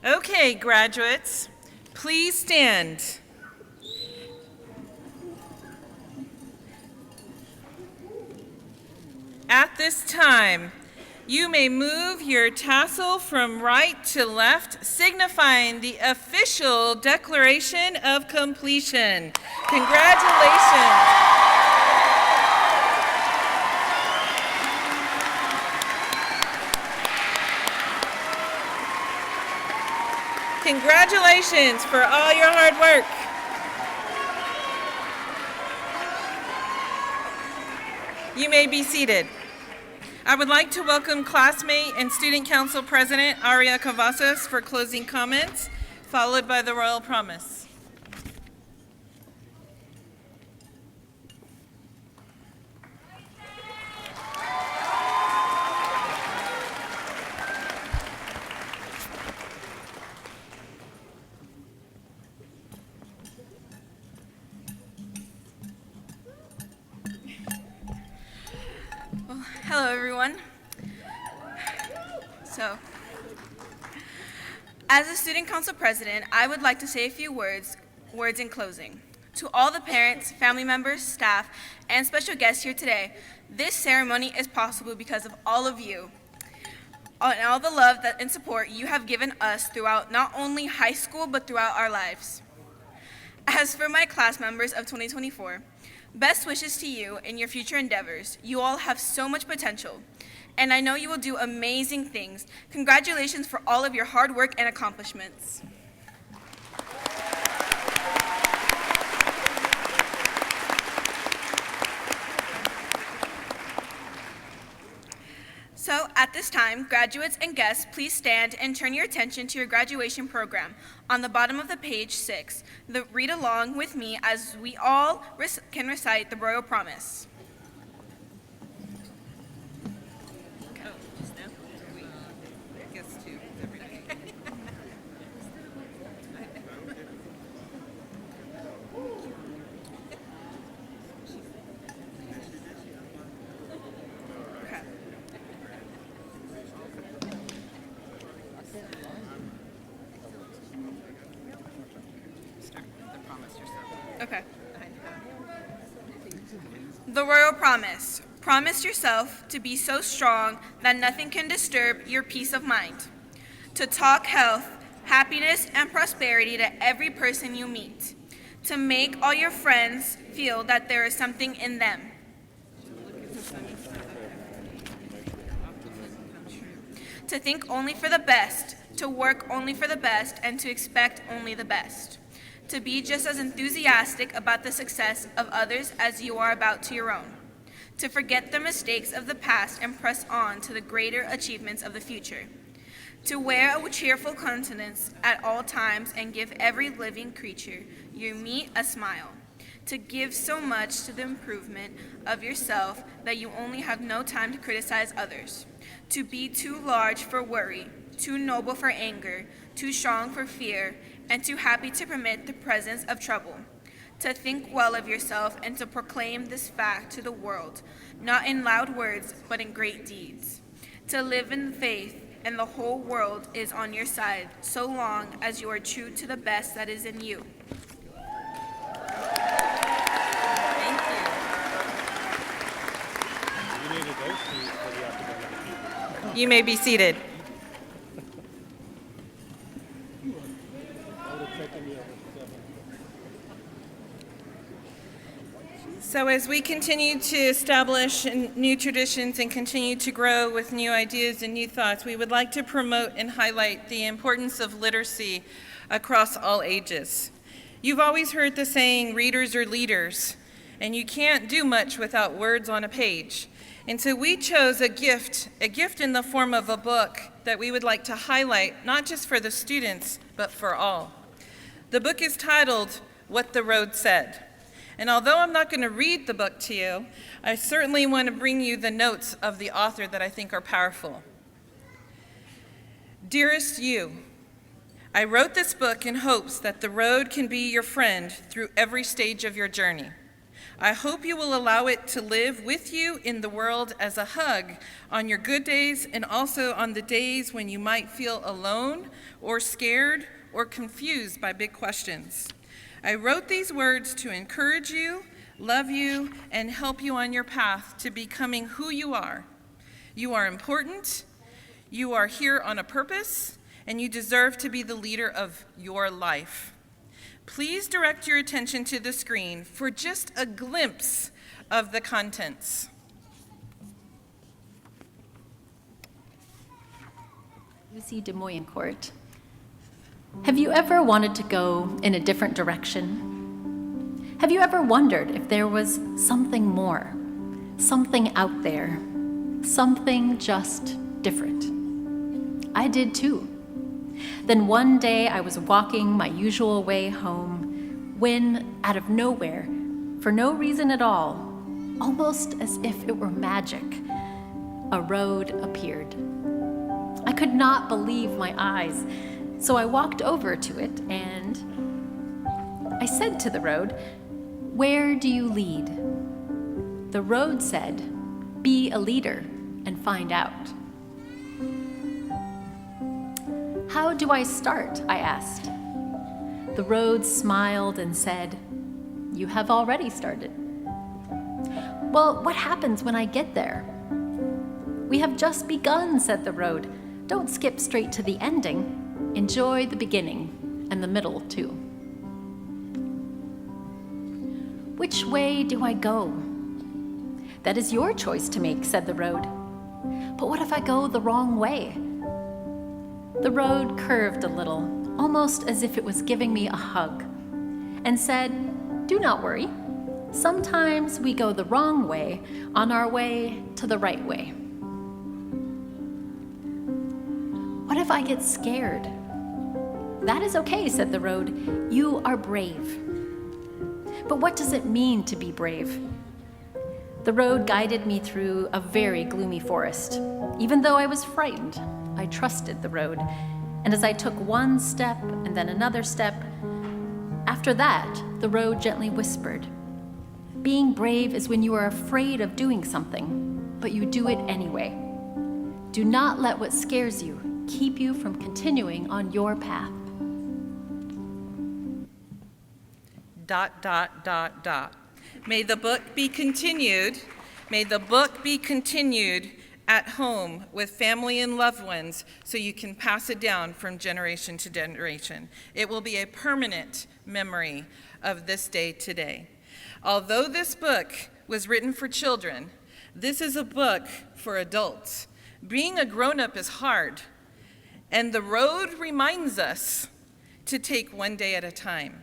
Okay, graduates, please stand. At this time, you may move your tassel from right to left, signifying the official declaration of completion. Congratulations. Congratulations for all your hard work. You may be seated. I would like to welcome classmate and student council president Aria Cavazos for closing comments, followed by the royal promise. Hello, everyone. So, as a student council president, I would like to say a few words in closing. To all the parents, family members, staff, and special guests here today, this ceremony is possible because of all of you and all the love and support you have given us throughout not only high school, but throughout our lives. As for my class members of 2024, best wishes to you in your future endeavors. You all have so much potential, and I know you will do amazing things. Congratulations for all of your hard work and accomplishments. So at this time, graduates and guests, please stand and turn your attention to your graduation program. On the bottom of the page 6, read along with me as we all can recite the royal promise. Okay. The royal promise. Promise yourself to be so strong that nothing can disturb your peace of mind. To talk health, happiness, and prosperity to every person you meet. To make all your friends feel that there is something in them. To think only for the best, to work only for the best, and to expect only the best. To be just as enthusiastic about the success of others as you are about your own. To forget the mistakes of the past and press on to the greater achievements of the future. To wear a cheerful countenance at all times and give every living creature you meet a smile. To give so much to the improvement of yourself that you only have no time to criticize others. To be too large for worry, too noble for anger, too strong for fear, and too happy to permit the presence of trouble. To think well of yourself and to proclaim this fact to the world, not in loud words, but in great deeds. To live in faith, and the whole world is on your side, so long as you are true to the best that is in you. Thank you. You needed those two for the academic achievement. You may be seated. So as we continue to establish new traditions and continue to grow with new ideas and new thoughts, we would like to promote and highlight the importance of literacy across all ages. You've always heard the saying, readers are leaders, and you can't do much without words on a page. And so we chose a gift in the form of a book that we would like to highlight, not just for the students, but for all. The book is titled, What the Road Said. And although I'm not going to read the book to you, I certainly want to bring you the notes of the author that I think are powerful. Dearest you, I wrote this book in hopes that the road can be your friend through every stage of your journey. I hope you will allow it to live with you in the world as a hug on your good days and also on the days when you might feel alone or scared or confused by big questions. I wrote these words to encourage you, love you, and help you on your path to becoming who you are. You are important, you are here on a purpose, and you deserve to be the leader of your life. Please direct your attention to the screen for just a glimpse of the contents. Lucy de Moyencourt. Have you ever wanted to go in a different direction? Have you ever wondered if there was something more, something out there, something just different? I did too. Then one day I was walking my usual way home when, out of nowhere, for no reason at all, almost as if it were magic, a road appeared. I could not believe my eyes. So I walked over to it and I said to the road, "Where do you lead?" The road said, "Be a leader and find out." "How do I start?" I asked. The road smiled and said, "You have already started." "Well, what happens when I get there?" "We have just begun," said the road. "Don't skip straight to the ending. Enjoy the beginning and the middle, too." "Which way do I go?" "That is your choice to make," said the road. "But what if I go the wrong way?" The road curved a little, almost as if it was giving me a hug, and said, "Do not worry. Sometimes we go the wrong way on our way to the right way." "What if I get scared?" "That is okay," said the road. "You are brave." "But what does it mean to be brave?" The road guided me through a very gloomy forest. Even though I was frightened, I trusted the road. And as I took one step and then another step, after that, the road gently whispered, "Being brave is when you are afraid of doing something, but you do it anyway. Do not let what scares you keep you from continuing on your path." ... May the book be continued. May the book be continued at home with family and loved ones so you can pass it down from generation to generation. It will be a permanent memory of this day today. Although this book was written for children, this is a book for adults. Being a grown-up is hard, and the road reminds us to take one day at a time.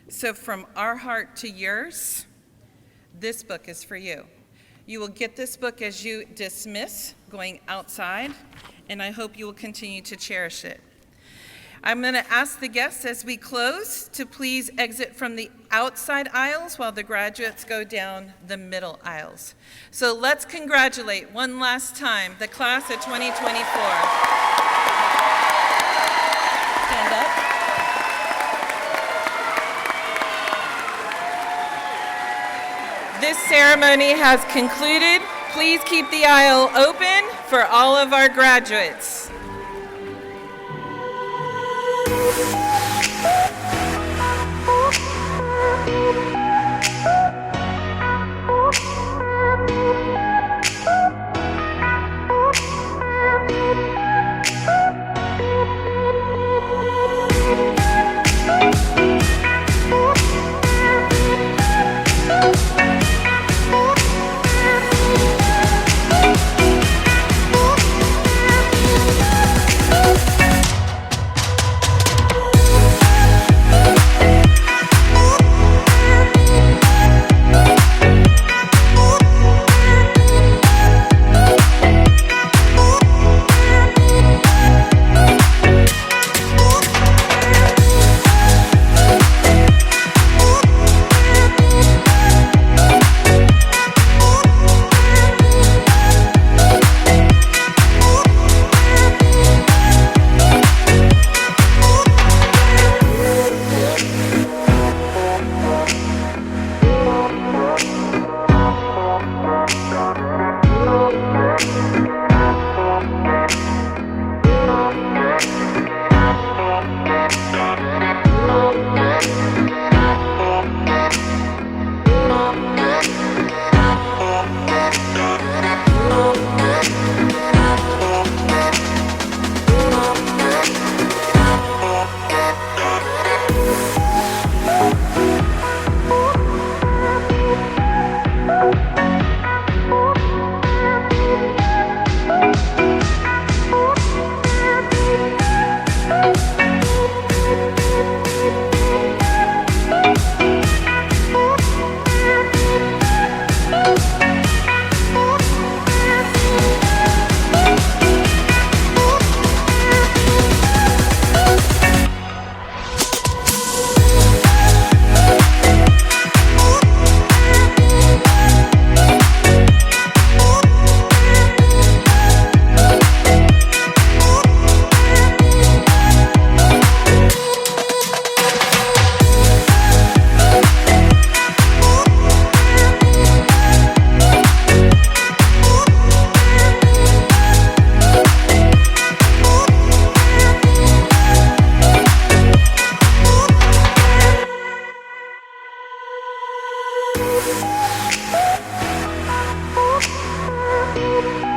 So from our heart to yours, this book is for you. You will get this book as you dismiss going outside, and I hope you will continue to cherish it. I'm going to ask the guests as we close to please exit from the outside aisles while the graduates go down the middle aisles. So let's congratulate one last time the class of 2024. Stand up. This ceremony has concluded. Please keep the aisle open for all of our graduates. Bye.